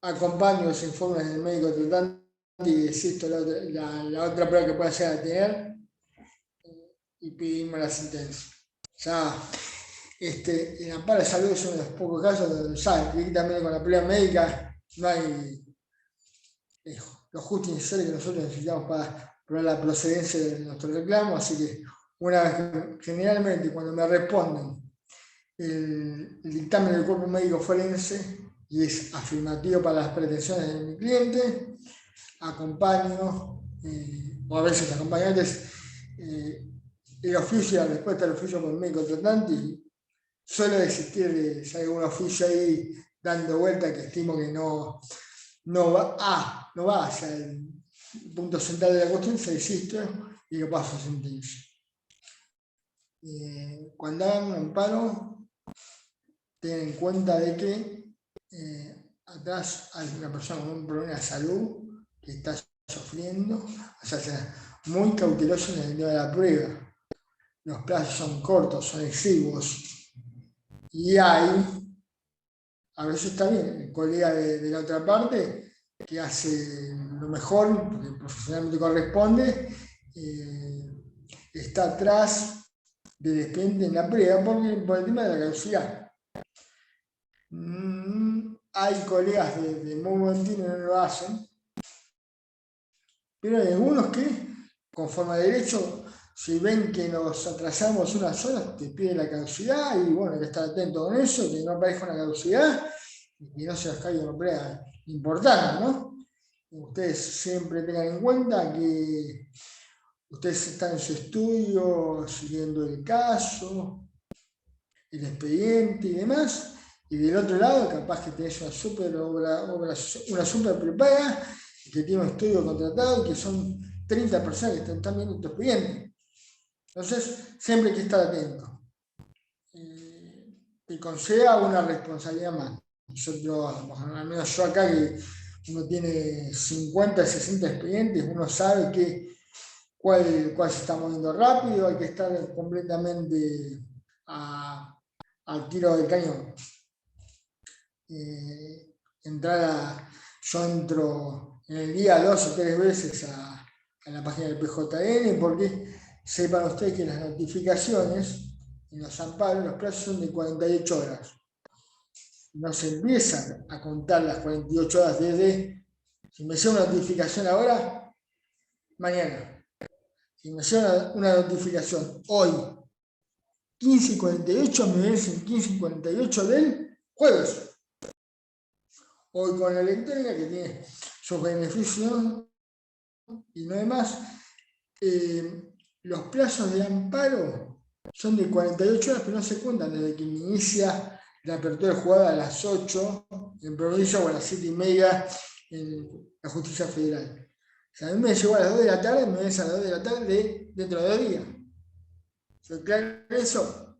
acompaño los informes del médico tratante y existo la otra prueba que pueda llegar a tener y pedimos la sentencia. Ya en Amparo de Salud es uno de los pocos casos donde saben directamente con la prueba médica no hay lo justo y necesario que nosotros necesitamos para probar la procedencia de nuestro reclamo, así que generalmente cuando me responden el dictamen del cuerpo médico forense y es afirmativo para las pretensiones de mi cliente, acompaño, o a veces acompañantes, el oficio, la respuesta del oficio por el médico tratante, y suele existir si hay algún oficio ahí dando vuelta que estimo que no va hacia el punto central de la cuestión, se desiste y lo paso a sentencia. Cuando hagan un amparo, ten en cuenta de que atrás hay una persona con un problema de salud que está sufriendo, o sea, muy cauteloso en el tema de la prueba. Los plazos son cortos, son exiguos. Y hay, a veces también, el colega de la otra parte que hace lo mejor, porque profesionalmente corresponde, está atrás del expediente en la prueba por el tema de la caducidad. Hay colegas de muy buen tino que no lo hacen, pero hay algunos que, conforme a derecho, si ven que nos atrasamos unas horas, te piden la caducidad y bueno, hay que estar atento con eso, que no aparezca una caducidad y que no se nos caiga una prueba importante, ¿no? Ustedes siempre tengan en cuenta que ustedes están en su estudio, siguiendo el caso, el expediente y demás, y del otro lado capaz que tenés una super prepaga que tiene un estudio contratado y que son 30 personas que están viendo tu expediente. Entonces, siempre hay que estar atento. Que conlleva una responsabilidad más. Nosotros, al menos yo acá, que uno tiene 50, 60 expedientes, uno sabe cuál se está moviendo rápido, hay que estar completamente al tiro del cañón. Yo entro en el día 2 o 3 veces a la página del PJN, porque sepan ustedes que las notificaciones en los amparos, los plazos son de 48 horas. No se empiezan a contar las 48 horas desde, si me llega una notificación ahora, mañana. Si me llega una notificación hoy, 15:48, me vencen 15:48 del jueves. Hoy con la electrónica, que tiene sus beneficios y no demás, los plazos de amparo son de 48 horas, pero no se cuentan desde que inicia la apertura de jugada a las 8 en provincia o a las 7:30 en la justicia federal. O sea, a mí me llegó a las 2 de la tarde, me ves a las 2 de la tarde dentro de 2 días. ¿Se claro eso?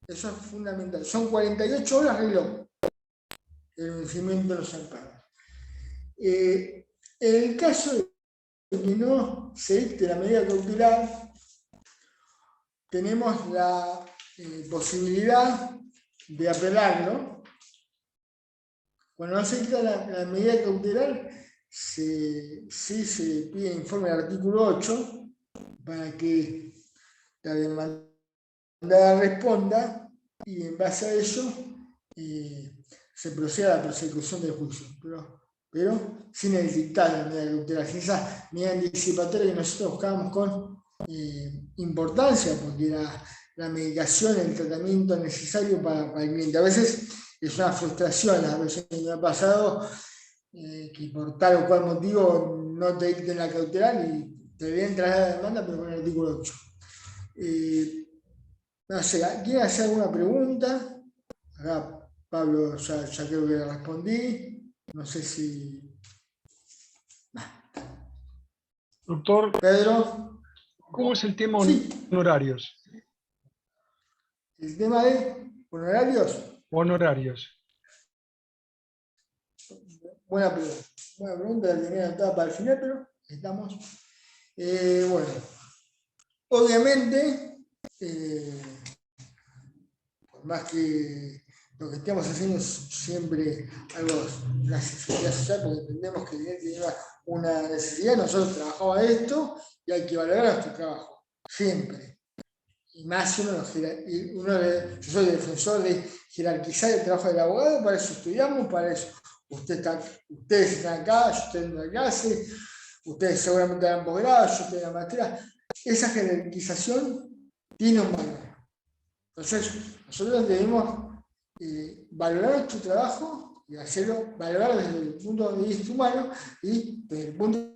Eso es fundamental. Son 48 horas reloj el vencimiento de los amparos. En el caso de que no se dicte la medida cautelar, tenemos la posibilidad de apelarlo. Cuando no se dicta la medida cautelar, sí se pide informe del artículo 8 para que la demandada responda y en base a ello se proceda a la persecución del juicio. Pero sin el dictar la medida cautelar, sin esa medida anticipatoria que nosotros buscábamos con importancia, porque era la medicación, el tratamiento necesario para el cliente. A veces es una frustración, a veces me ha pasado que por tal o cual motivo no te dicten la cautelar y te deben traer la demanda, pero con el artículo 8. No sé, ¿quieren hacer alguna pregunta? Acá Pablo ya creo que le respondí. No sé si... Doctor, Pedro. ¿cómo es el tema Sí, honorarios? el tema de honorarios. Honorarios. Buena pregunta, la tenía anotada para el final, pero estamos. Bueno, obviamente, por más que lo que estemos haciendo es siempre algo, una necesidad social, porque entendemos que el cliente lleva una necesidad, nosotros trabajamos esto y hay que valorar nuestro trabajo, siempre. Y más si yo soy defensor de jerarquizar el trabajo del abogado, para eso estudiamos, para eso ustedes están acá, yo estoy en la clase, ustedes seguramente harán posgrado, yo estoy en la maestría. Esa jerarquización tiene un valor. Entonces, nosotros debemos valorar nuestro trabajo y hacerlo valorar desde el punto de vista humano y desde el punto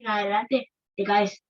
adelante, te caes.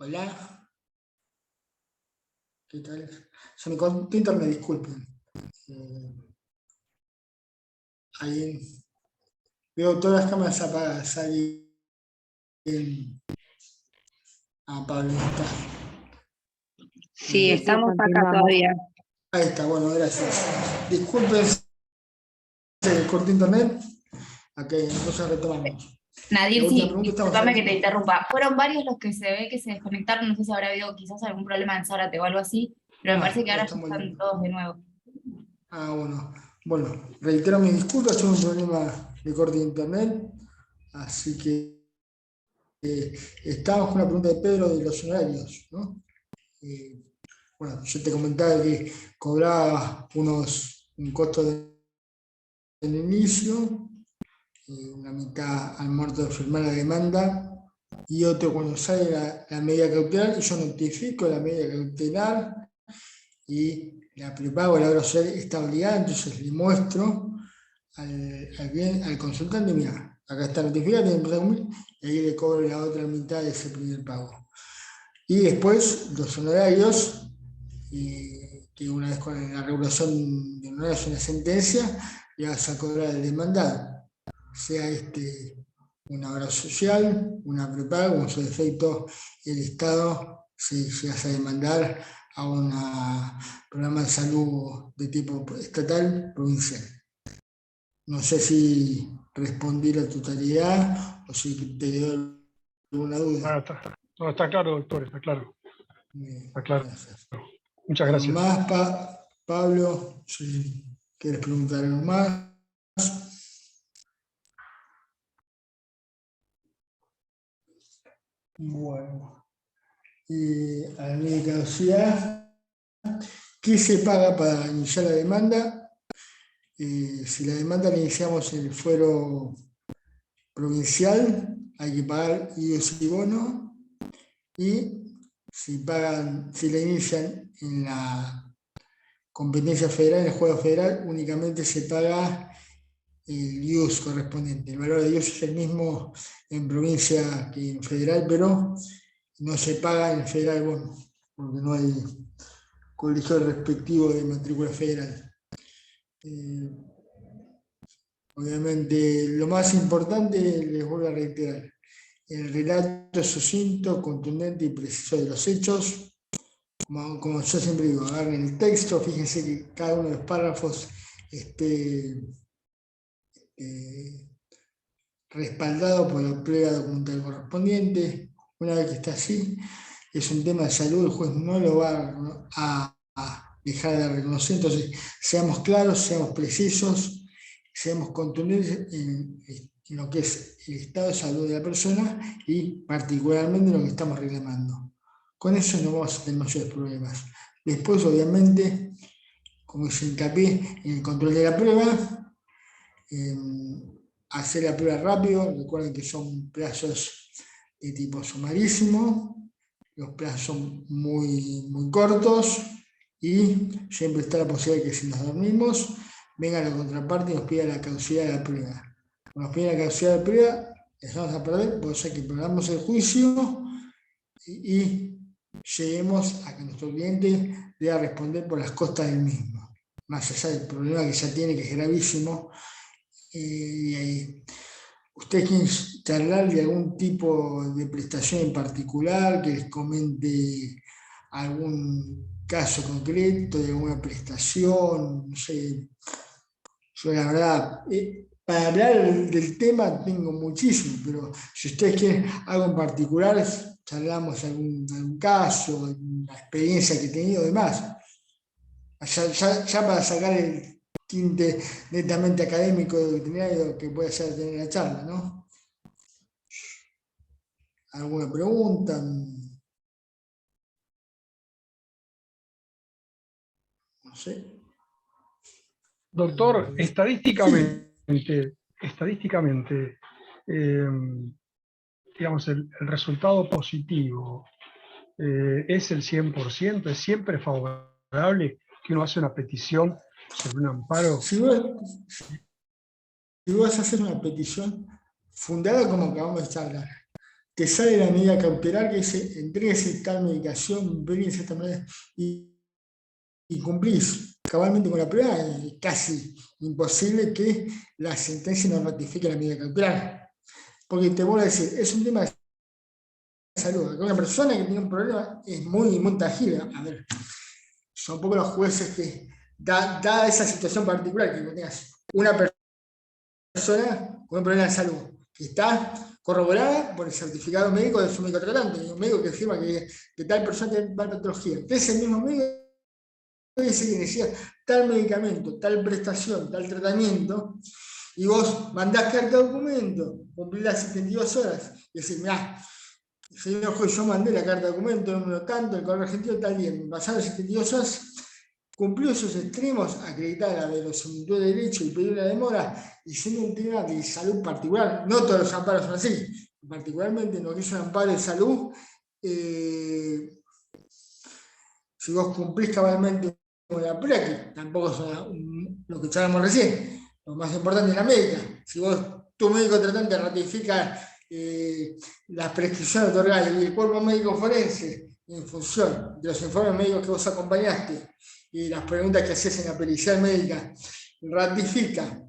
Hola, ¿qué tal? Se me cortó internet, disculpen. Ahí veo todas las cámaras apagadas. Ahí Pablo está. Sí, estamos acá todavía. Ahí está, bueno, gracias. Disculpen, se cortó internet. Ok, entonces retomamos. Nadir, La última sí, pregunta estamos discúlpame que te haciendo. interrumpa. Fueron varios los que se ve que se desconectaron, no sé si habrá habido quizás algún problema en Zárate o algo así, pero me parece que Ahí ahora ya estamos están bien. todos de nuevo. Bueno. Bueno, reitero mis disculpas, es un problema de corte de internet. Así que estábamos con la pregunta de Pedro de los horarios, ¿no? Bueno, yo te comentaba que cobraba un costo del inicio, una mitad al momento de firmar la demanda y otro cuando sale la medida cautelar, y yo notifico la medida cautelar y la prepago, la obra social está obligada, entonces le muestro al consultante, mira, acá está notificada, tiene que empezar a cumplir, y ahí le cobro la otra mitad de ese primer pago. Y después los honorarios, que una vez con la regulación de honorarios una sentencia, le vas a cobrar al demandado, sea una obra social, una prepaga, como su defecto el Estado, si llegas a demandar a un programa de salud de tipo estatal, provincial. No sé si respondí la totalidad o si te dio alguna duda. Está claro, doctor, está claro. Está claro. Gracias. Muchas ¿Algo gracias. más, Pablo, si quieres preguntar algo más. Bueno, a la ley de caducidad, ¿qué se paga para iniciar la demanda? Si la demanda la iniciamos en el fuero provincial, hay que pagar IOS y bono, y si la inician en la competencia federal, en el juego federal, únicamente se paga el IUS correspondiente. El valor de IUS es el mismo en provincia que en federal, pero no se paga en federal bono, porque no hay colegio respectivo de matrícula federal. Obviamente, lo más importante, les vuelvo a reiterar, el relato sucinto, contundente y preciso de los hechos. Como yo siempre digo, agarren el texto, fíjense que cada uno de los párrafos esté respaldado por la prueba documental correspondiente. Una vez que está así, es un tema de salud, el juez no lo va a dejar de reconocer. Entonces, seamos claros, seamos precisos, seamos contundentes en lo que es el estado de salud de la persona y particularmente lo que estamos reclamando. Con eso no vamos a tener mayores problemas. Después, obviamente, como se hincapié en el control de la prueba, hacer la prueba rápido. Recuerden que son plazos de tipo sumarísimo, los plazos son muy, muy cortos y siempre está la posibilidad de que si nos dormimos, venga la contraparte y nos pida la caducidad de la prueba. Cuando nos piden la caducidad de la prueba, empezamos a perder, por eso que programamos el juicio y lleguemos a que nuestro cliente deba responder por las costas del mismo. Más allá del problema que ya tiene, que es gravísimo. ¿Ustedes quieren charlar de algún tipo de prestación en particular, que les comente algún caso concreto de alguna prestación? No sé, yo la verdad, para hablar del tema tengo muchísimo, pero si ustedes quieren algo en particular, charlamos algún caso, alguna experiencia que he tenido, demás. Ya para sacar el tinte netamente académico de veterinario que puede ser tener la charla, ¿no? ¿Alguna pregunta? No sé. Doctor, estadísticamente, digamos, el resultado positivo es el 100%, es siempre favorable que uno hace una petición sobre un amparo. Si vos haces una petición fundada como acabamos de charlar, te sale la medida cautelar que dice entréguese tal medicación, véngase esta manera y cumplís cabalmente con la prueba, es casi imposible que la sentencia no ratifique la medida cautelar. Porque te vuelvo a decir, es un tema de salud. Una persona que tiene un problema es muy, muy tangible. A ver, son pocos los jueces que, dada esa situación particular, que tengas una persona con un problema de salud que está corroborada por el certificado médico de su médico tratante, y un médico que afirma que tal persona tiene tal patología. Es el mismo médico que dice que necesita tal medicamento, tal prestación, tal tratamiento, y vos mandás carta de documento, cumplís las 72 horas, y decís, mirá, señor juez, yo mandé la carta de documento, número tanto, el correo argentino tal día, me pasaron 72 horas, cumplió esos extremos, acreditar la verosimilitud de derecho y pedir una demora, y siendo un tema de salud particular, no todos los amparos son así, particularmente en lo que es un amparo de salud, si vos cumplís cabalmente con la prueba, que tampoco es lo que charlamos recién, lo más importante es la médica. Si tu médico tratante ratifica las prescripciones otorgadas y el cuerpo médico forense, en función de los informes médicos que vos acompañaste y las preguntas que haces en la pericial médica, ratifica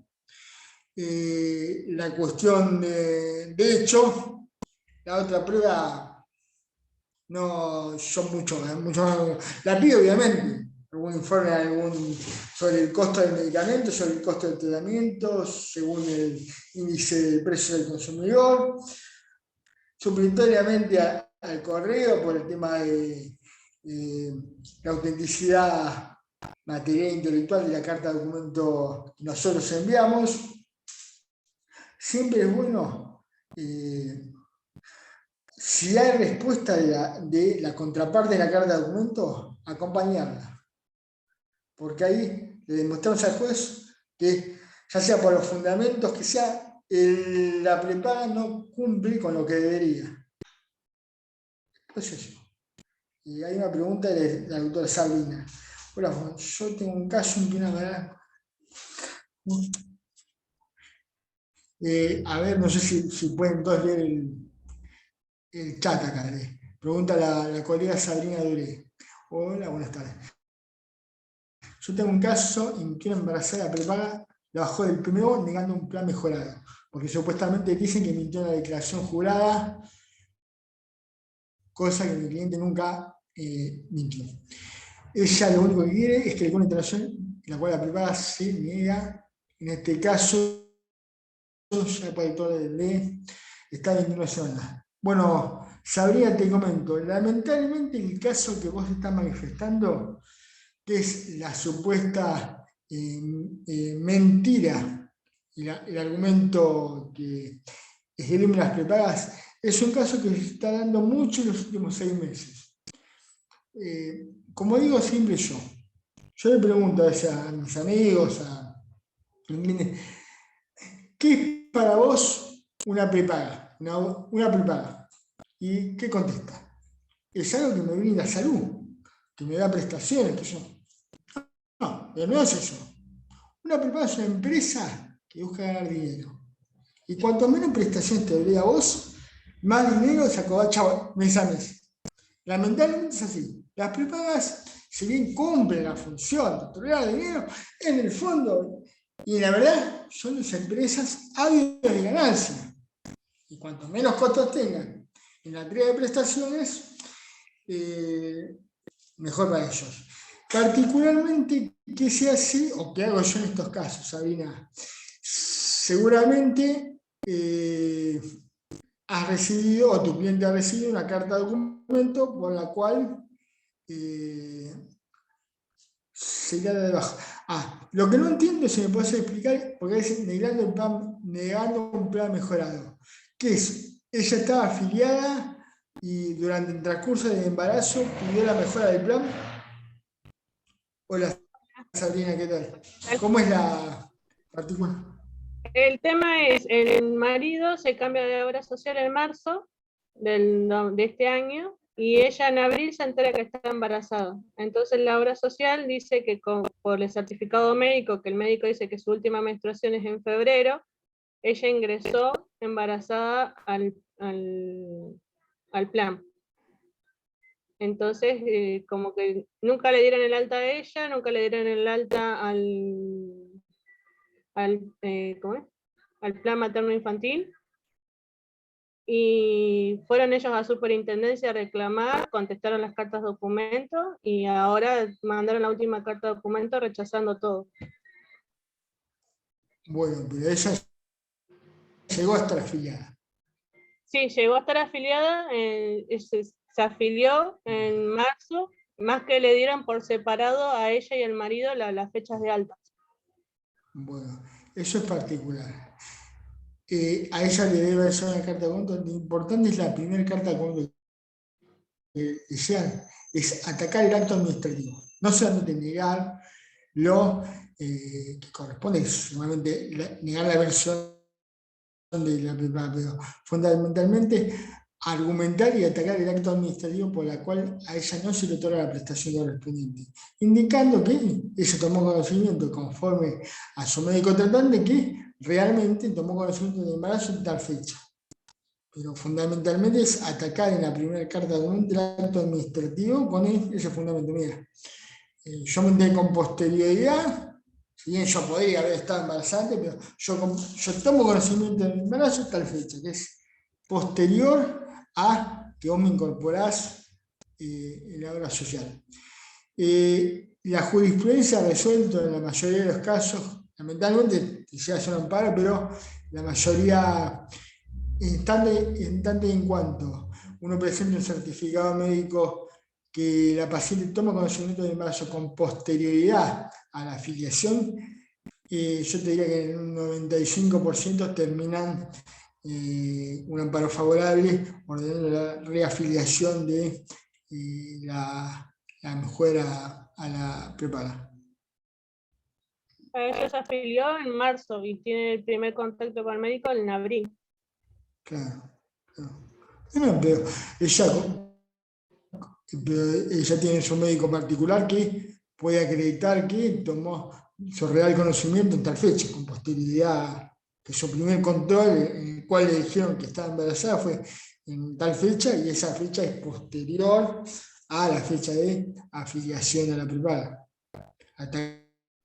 la cuestión de hecho, la otra prueba no son mucho más. La pido, obviamente, algún informe sobre el costo del medicamento, sobre el costo del tratamiento, según el índice de precio del consumidor, supletoriamente al correo por el tema de la autenticidad material intelectual de la carta de documento que nosotros enviamos, siempre es bueno, si hay respuesta de la contraparte de la carta de documento, acompañarla. Porque ahí le demostramos al juez que, ya sea por los fundamentos que sea, la prepaga no cumple con lo que debería. Pues eso. Y hay una pregunta de la doctora Sabina. Hola, Juan, yo tengo un caso en que una verdad. A ver, no sé si pueden todos leer el chat acá. Pregunta la colega Sabrina Duré. Hola, buenas tardes. Yo tengo un caso en que una embarazada prepaga la bajó del PMO negando un plan mejorado, porque supuestamente dicen que mintió en la declaración jurada, cosa que mi cliente nunca mintió. Ella lo único que quiere es que le dé una declaración en la cual la prepaga se niega. En este caso, ya para el director del D está 21 semanas. Bueno, Sabrina, te comento, lamentablemente el caso que vos estás manifestando, que es la supuesta mentira, el argumento que elimina las prepagas, es un caso que se está dando mucho en los últimos 6 meses. Como digo siempre yo le pregunto a mis amigos, ¿qué es para vos una prepaga? Una prepaga. ¿Y qué contesta? Es algo que me brinda salud, que me da prestaciones, que yo. No, pero no es eso. Una prepaga es una empresa que busca ganar dinero. Y cuanto menos prestaciones te brinda a vos, más dinero se acobacha mes a mes. Lamentablemente es así. Las prepagas, si bien cumplen la función de otorgar dinero, en el fondo, y la verdad, son las empresas ávidas de ganancia. Y cuanto menos costos tengan en la entrega de prestaciones, mejor para ellos. Particularmente, ¿qué se hace o qué hago yo en estos casos, Sabina? Seguramente has recibido, o tu cliente ha recibido una carta de documento por la cual se irá de baja. Lo que no entiendo, si me puedes explicar, porque es negando un plan mejorado. ¿Qué es? Ella estaba afiliada y durante el transcurso del embarazo pidió la mejora del plan. Hola, Sabrina, ¿qué tal? ¿Cómo es la particular? El tema es, el marido se cambia de obra social en marzo de este año y ella en abril se entera que está embarazada. Entonces la obra social dice que por el certificado médico, que el médico dice que su última menstruación es en febrero, ella ingresó embarazada al plan. Entonces, como que nunca le dieron el alta a ella, nunca le dieron el alta ¿cómo es? Al plan materno infantil, y fueron ellos a superintendencia a reclamar, contestaron las cartas documento y ahora mandaron la última carta documento rechazando todo. Bueno, pero ella llegó a estar afiliada. Sí, llegó a estar afiliada, se afilió en marzo, más que le dieron por separado a ella y al marido las fechas de alta. Bueno, eso es particular. A ella le debe hacer una carta de documento. Lo importante es la primera carta de documento que desean, es atacar el acto administrativo. No solamente negar lo que corresponde, seguramente negar la versión de la prepaga, pero fundamentalmente argumentar y atacar el acto administrativo por la cual a ella no se le otorga la prestación correspondiente, indicando que ella tomó conocimiento conforme a su médico tratante que realmente tomó conocimiento del embarazo en tal fecha. Pero fundamentalmente es atacar en la primera carta del acto administrativo con ese fundamento. Mira, yo me enteré con posterioridad, si bien yo podría haber estado embarazada, pero yo tomo conocimiento del embarazo tal fecha, que es posterior a que vos me incorporás en la obra social. La jurisprudencia ha resuelto en la mayoría de los casos, lamentablemente quisiera hacer un amparo, pero la mayoría, en tanto y en cuanto uno presenta un certificado médico que la paciente toma conocimiento del embarazo con posterioridad a la afiliación, yo te diría que en un 95% terminan un amparo favorable, ordenando la reafiliación de la mujer a la prepaga. Ella se afilió en marzo y tiene el primer contacto con el médico en abril. Claro. No, pero ella tiene su médico particular que puede acreditar que hizo real conocimiento en tal fecha, con posterioridad, que su primer control en el cual le dijeron que estaba embarazada fue en tal fecha, y esa fecha es posterior a la fecha de afiliación a la prepaga. Hasta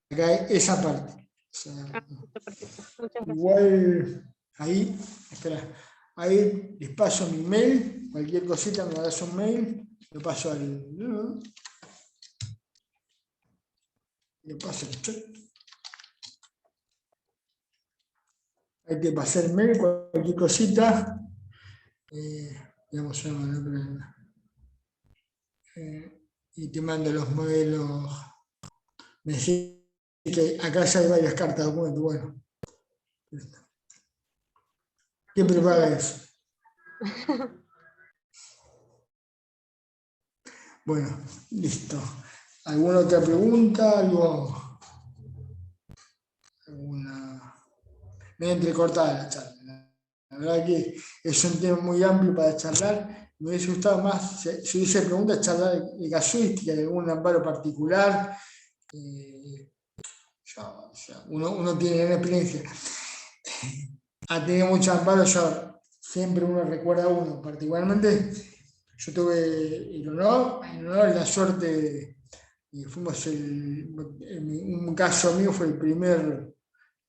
acá esa parte. O sea, Perfecto. Muchas gracias. igual, ahí, espera, ahí les paso mi mail, cualquier cosita me das un mail, lo paso al... Lo paso al chat. Hay que pasar el mail, cualquier cosita. Digamos, y te mando los modelos. Me decís que acá ya hay varias cartas de documento. Bueno. ¿Qué prepara eso? Bueno, listo. ¿Alguna otra pregunta? ¿Algo? ¿Alguna? Me he entrecortado la charla. La verdad que es un tema muy amplio para charlar. Me hubiese gustado más, si hubiese preguntas, charlar de casuística, de algún amparo particular. Uno tiene gran experiencia. Ha tenido muchos amparos, siempre uno recuerda a uno. Particularmente, yo tuve el honor y la suerte, y un caso mío fue el primer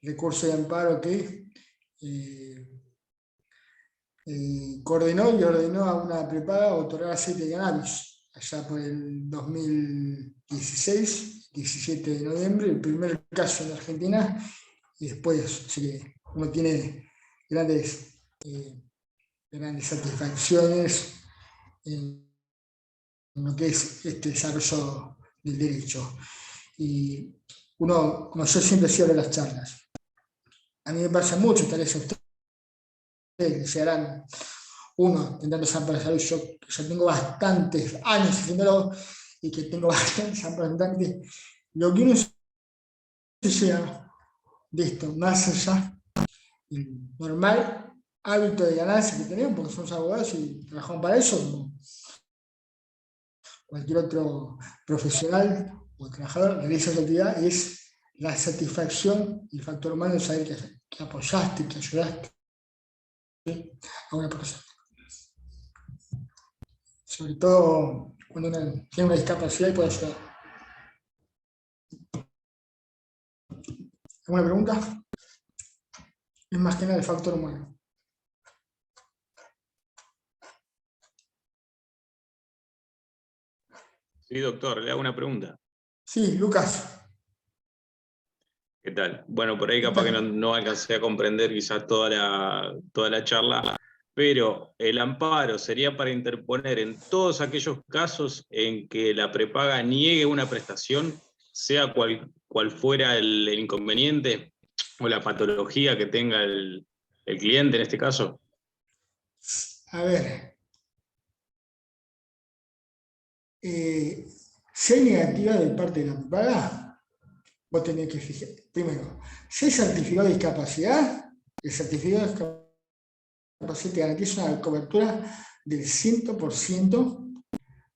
recurso de amparo que coordinó y ordenó a una prepaga otorgar aceite de cannabis, allá por el 2016, 17 de noviembre, el primer caso en Argentina, y después, así que uno tiene grandes satisfacciones en lo que es este desarrollo del derecho. Y uno, como yo siempre cierro las charlas, a mí me pasa mucho, tal vez a ustedes se harán uno intentando amparos de salud. Yo tengo bastantes años haciéndolo y que tengo bastantes amparos. Lo que uno se lleva de esto, más allá del normal hábito de ganancia que tenemos, porque somos abogados y trabajamos para eso, como cualquier otro profesional o trabajador, realiza esa actividad, es la satisfacción y el factor humano de saber que apoyaste, que ayudaste a una persona. Sobre todo cuando uno tiene una discapacidad y puede ayudar. ¿Alguna pregunta? Es más que nada el factor humano. Sí, doctor, le hago una pregunta. Sí, Lucas. ¿Qué tal? Bueno, por ahí capaz que no alcancé a comprender quizás toda la charla, pero el amparo sería para interponer en todos aquellos casos en que la prepaga niegue una prestación, sea cual fuera el inconveniente o la patología que tenga el cliente en este caso. A ver. Si hay negativa de parte de la prepaga, vos tenés que fijar, primero, si hay certificado de discapacidad, el certificado de discapacidad te garantiza una cobertura del 100%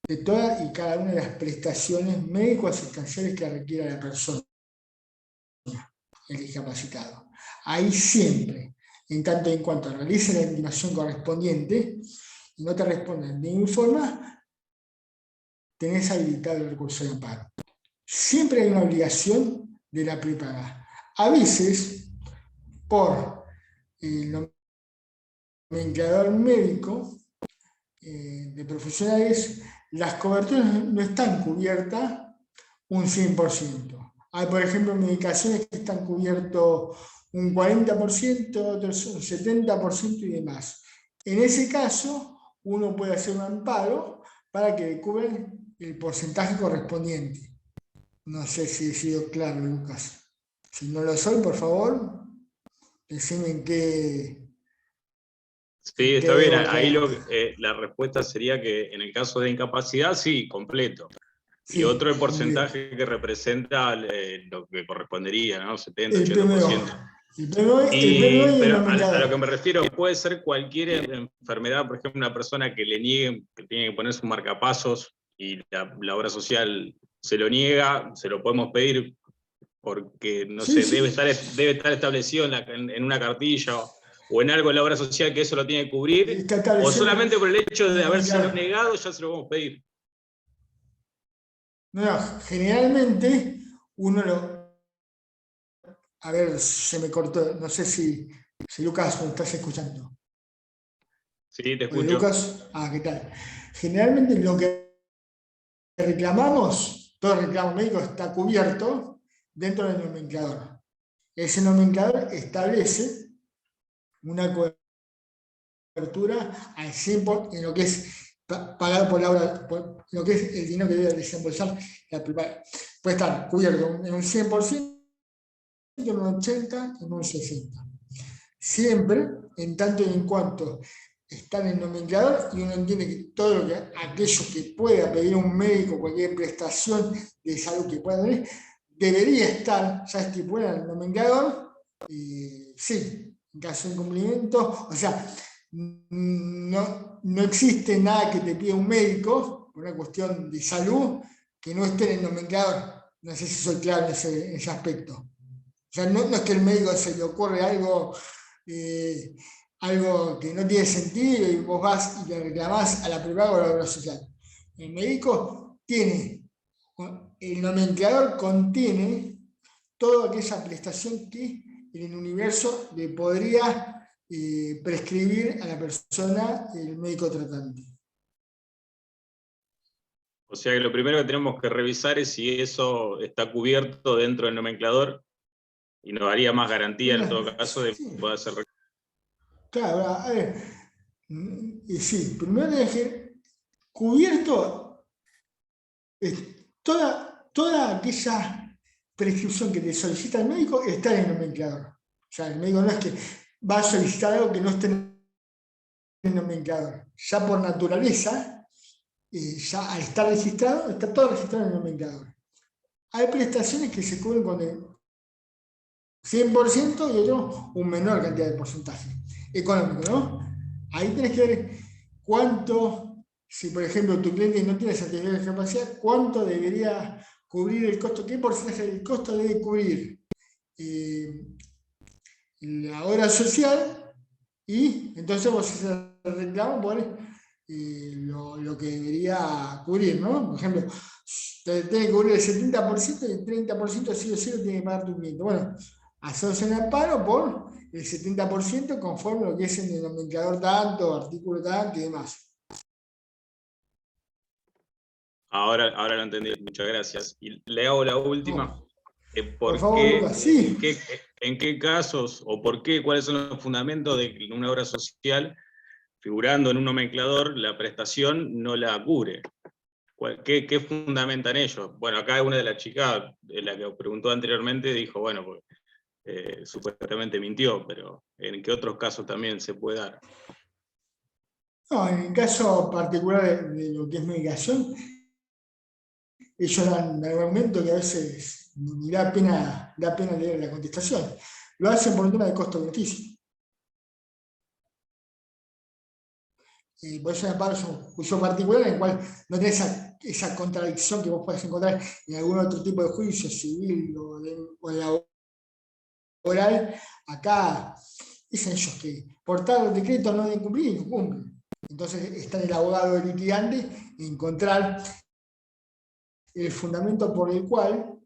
de todas y cada una de las prestaciones médico-asistenciales que requiera la persona, el discapacitado. Ahí siempre, en tanto y en cuanto realice la intimación correspondiente y no te responden de ninguna forma, tenés habilitado el recurso de amparo. Siempre hay una obligación de la prepaga. A veces, por el nomenclador médico de profesionales, las coberturas no están cubiertas un 100%. Hay, por ejemplo, medicaciones que están cubiertos un 40%, otros un 70% y demás. En ese caso, uno puede hacer un amparo para que le cubran el porcentaje correspondiente. No sé si he sido claro, Lucas. Si no lo soy, por favor, decime en qué. Sí, está bien. Ahí la respuesta sería que en el caso de incapacidad, sí, completo. Sí, y otro el muy bien. porcentaje que representa lo que correspondería, ¿no? 70, El PMO. 80%. El PMO y el Pero a nomenclador. lo que me refiero, puede ser cualquier enfermedad, por ejemplo, una persona que le nieguen, que tiene que poner su marcapasos y la obra social se lo niega, se lo podemos pedir porque, no Sí, sé, sí. debe estar establecido en una cartilla o en algo en la obra social que eso lo tiene que cubrir, Está o establecido solamente por el hecho de habérselo nomenclador. negado ya se lo podemos pedir. No, generalmente uno lo. A ver, se me cortó. No sé si Lucas me estás escuchando. Sí, te Oye, escucho. Lucas, ¿qué tal? Generalmente lo que reclamamos, todo reclamo médico está cubierto dentro del nomenclador. Ese nomenclador establece una cobertura al 100% en lo que es pagado por la obra, lo que es el dinero que debe desembolsar la privada. Puede estar cubierto en un 100%, en un 80%, en un 60%. Siempre, en tanto y en cuanto está en el nomenclador y uno entiende que todo lo que aquello que pueda pedir un médico, cualquier prestación de salud que pueda tener, debería estar ya estipulado en el nomenclador, sí, en caso de incumplimiento, o sea, no existe nada que te pida un médico por una cuestión de salud que no esté en el nomenclador. No sé si soy claro en ese aspecto. O sea, no es que el médico se le ocurre algo que no tiene sentido y vos vas y le reclamás a la privada o a la obra social. El médico tiene, el nomenclador contiene toda aquella prestación que en el universo le podría prescribir a la persona el médico tratante. O sea que lo primero que tenemos que revisar es si eso está cubierto dentro del nomenclador y nos daría más garantía en todo caso de poder hacer. Claro, a ver, sí, primero dije, cubierto toda aquella prescripción que te solicita el médico está en el nomenclador. O sea, el médico no es que va a solicitar algo que no esté en el nomenclador. Ya por naturaleza, ya al estar registrado, está todo registrado en el nomenclador. Hay prestaciones que se cubren con el 100% y otro un menor cantidad de porcentaje económico, ¿no? Ahí tenés que ver cuánto, si por ejemplo tu cliente no tiene certificado de discapacidad, cuánto debería cubrir el costo, qué porcentaje del costo debe cubrir la obra social, y entonces vos haces el reclamo por lo que debería cubrir, ¿no? Por ejemplo, te tiene que cubrir el 70% y el 30% sí o sí lo tiene que pagar tu cliente. Bueno, haces un amparo por el 70% conforme a lo que es en el nomenclador tanto, artículo tanto y demás. Ahora lo entendí, muchas gracias. Y le hago la última. No. Por favor, Lucas, sí. ¿En qué casos o por qué, cuáles son los fundamentos de que una obra social, figurando en un nomenclador, la prestación no la cubre? ¿Qué fundamentan ellos? Bueno, acá una de las chicas, la que preguntó anteriormente, dijo, bueno, pues, supuestamente mintió, pero ¿en qué otros casos también se puede dar? No, en el caso particular de lo que es medicación, ellos dan el argumento que a veces ni da pena leer la contestación. Lo hacen por un tema de costo-beneficio. Por eso es un juicio particular en el cual no tenés esa contradicción que vos podés encontrar en algún otro tipo de juicio civil o laboral. Acá dicen ellos que por tal decreto no deben cumplir y no cumplen. Entonces está en el abogado litigante encontrar el fundamento por el cual,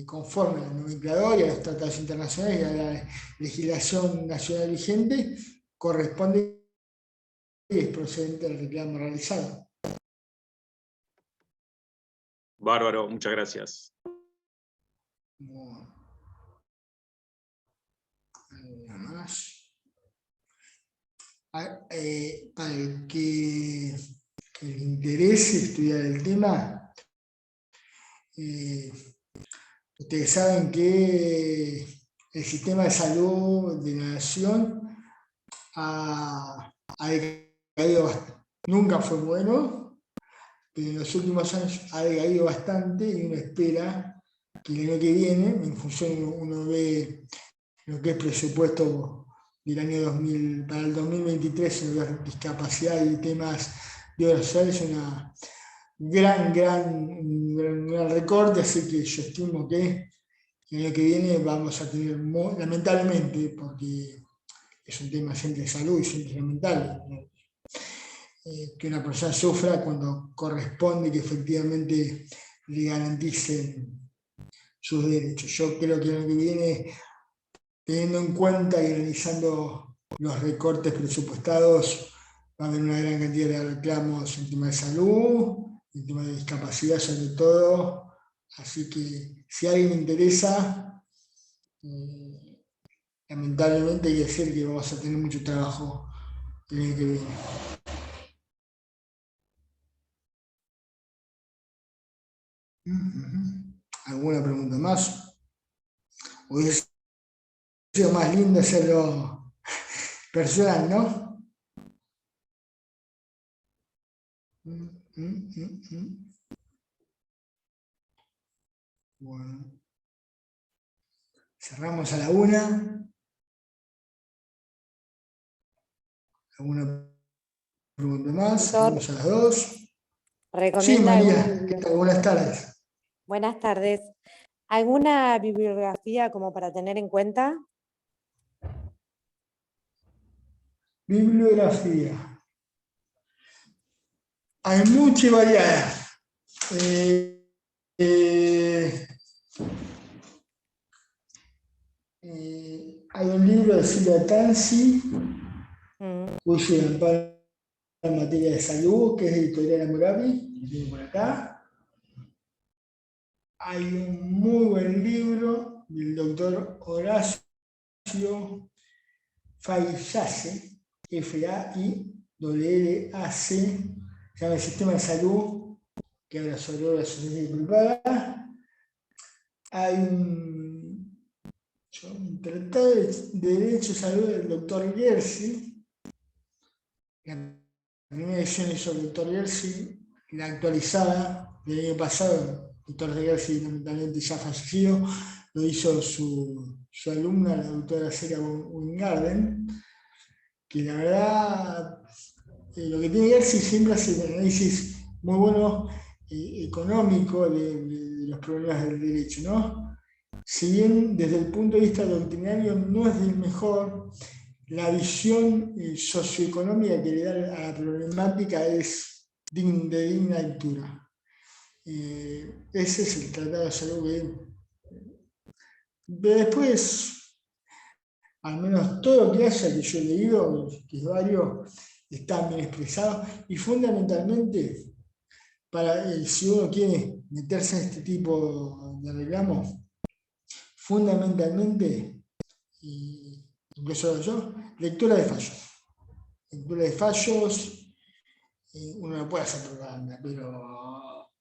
conforme al nomenclador y a los tratados internacionales y a la legislación nacional vigente, corresponde y es procedente del reclamo realizado. Bárbaro, muchas gracias. Nada más. Para el que le interese estudiar el tema, Ustedes saben que el sistema de salud de la nación ha decaído bastante. Nunca fue bueno, pero en los últimos años ha decaído bastante y uno espera que el año que viene, en función uno ve lo que es presupuesto del año 2000, para el 2023 en la discapacidad y temas de obras sociales, una gran recorte, así que yo estimo que el año que viene vamos a tener, lamentablemente, porque es un tema siempre de salud y siempre es lamentable, ¿no? Que una persona sufra cuando corresponde que efectivamente le garanticen sus derechos. Yo creo que el año que viene, teniendo en cuenta y analizando los recortes presupuestados, va a haber una gran cantidad de reclamos en tema de salud, en tema de discapacidad sobre todo. Así que si a alguien le interesa, lamentablemente hay que decir que vamos a tener mucho trabajo el año que viene. ¿Alguna pregunta más? Hubiese sido más lindo hacerlo personal, ¿no? Bueno. Cerramos a la 1. ¿Alguna pregunta más? Cerramos a las 2. Sí, ¿Recomienda María, ¿qué tal? Buenas tardes. Buenas tardes. ¿Alguna bibliografía como para tener en cuenta? Bibliografía. Hay mucha y variada. Hay un libro de Silvia Tanzi, Juicio y Amparo en materia de salud, que es de Editorial Hammurabi, que tiene por acá. Hay un muy buen libro del doctor Horacio Faillace, F-A-I-W-L-A-C, se llama El Sistema de Salud, que habla sobre obras sociales inculpadas. Hay un tratado de Derecho de Salud del doctor Gersi. La primera edición hizo el doctor Gersi, la actualizada del año pasado. El doctor Gersi, lamentablemente ya fallecido, lo hizo su alumna, la doctora Celia Wingarden, que la verdad, lo que tiene Gersi siempre hace un análisis muy bueno, económico, de los problemas del derecho, ¿no? Si bien desde el punto de vista doctrinario no es del mejor, la visión socioeconómica que le da a la problemática es de digna lectura. Ese es el tratado de salud que después, al menos todo lo que haya que yo he leído, que es varios, está bien expresado, y fundamentalmente, si uno quiere meterse en este tipo de reclamos, fundamentalmente, incluso yo, lectura de fallos. Lectura de fallos, uno no puede hacer propaganda, pero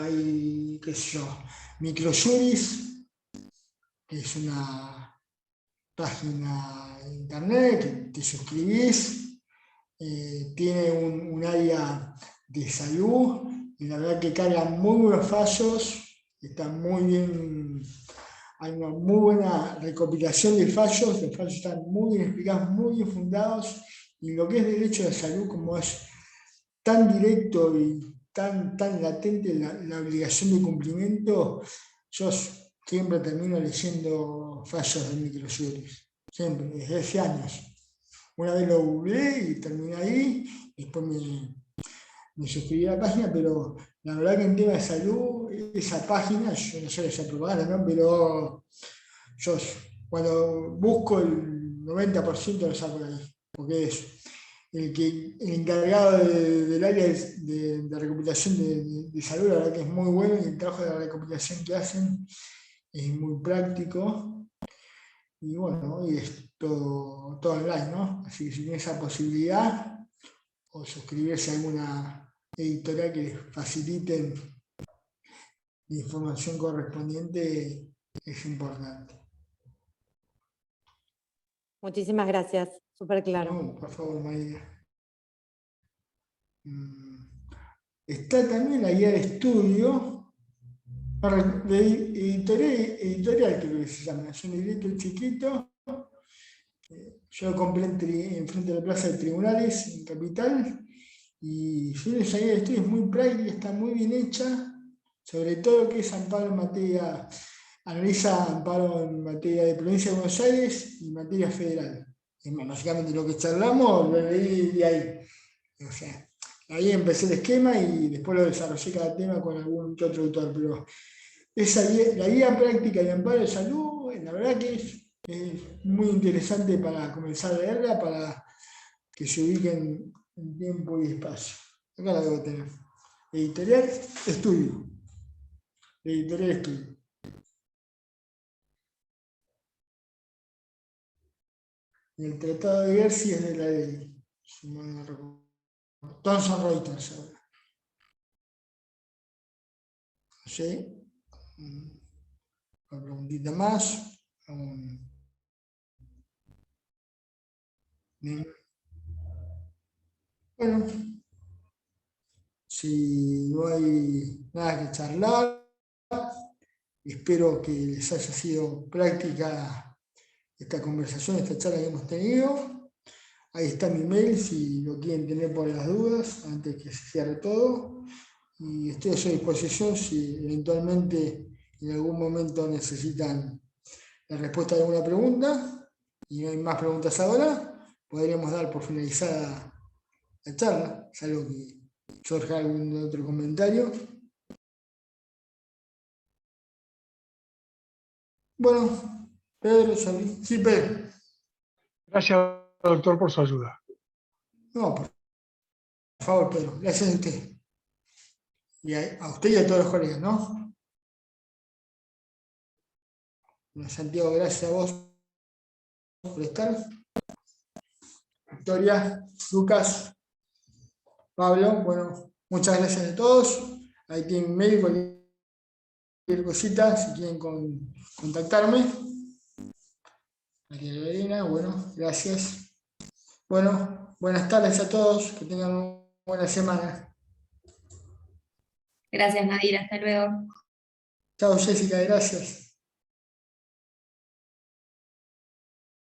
hay, qué sé yo, Microjuris, que es una página de internet que te suscribís, tiene un área de salud, y la verdad que cargan muy buenos fallos, están muy bien, hay una muy buena recopilación de fallos, los fallos están muy bien explicados, muy bien fundados, y lo que es derecho de salud, como es tan directo y tan latente la obligación de cumplimiento, yo siempre termino leyendo fallos de Microjuris, siempre, desde hace años. Una vez lo googleé y terminé ahí, después me suscribí a la página, pero la verdad que en tema de salud, esa página, yo no sé esa propaganda, ¿no? Pero yo cuando busco el 90% lo saco de ahí, porque es el encargado del área de recopilación de salud, la verdad que es muy bueno, y el trabajo de la recopilación que hacen es muy práctico, y bueno, y es todo online, ¿no? Así que si tienen esa posibilidad, o suscribirse a alguna editorial que les faciliten la información correspondiente es importante. Muchísimas gracias, súper claro. No, por favor, María. Está también la guía de estudio, de editorial creo que se llama, es un librito chiquito. Yo lo compré en frente a la Plaza de Tribunales, en Capital, y esa guía de estudio es muy práctica, está muy bien hecha, sobre todo que es amparo en materia, analiza amparo en materia de provincia de Buenos Aires y materia federal. Básicamente lo que charlamos lo leí de ahí. O sea, ahí empecé el esquema y después lo desarrollé cada tema con algún que otro autor. Pero la guía práctica de amparo de salud, la verdad que es muy interesante para comenzar a leerla, para que se ubiquen en tiempo y espacio. Acá la debo tener. Editorial Estudio. Editorial Estudio. Y el Tratado de Gersi es de la ley. Thomson Reuters ahora. ¿Sí? Una preguntita más. Bueno, si no hay nada que charlar, espero que les haya sido práctica esta conversación, esta charla que hemos tenido. Ahí está mi mail si lo quieren tener por las dudas antes que se cierre todo. Y estoy a su disposición si eventualmente en algún momento necesitan la respuesta de alguna pregunta y no hay más preguntas ahora, podríamos dar por finalizada la charla, salvo que surja algún otro comentario. Bueno, Pedro, sí, Pedro. Gracias, doctor, por su ayuda. No, por favor, Pedro, gracias a usted. Y a usted y a todos los colegas, ¿no? Bueno, Santiago, gracias a vos por estar. Victoria, Lucas, Pablo, bueno, muchas gracias a todos. Ahí tienen mail, cualquier cosita, si quieren contactarme. María Lorena, bueno, gracias. Bueno, buenas tardes a todos, que tengan una buena semana. Gracias, Nadir, hasta luego. Chao, Jessica, gracias.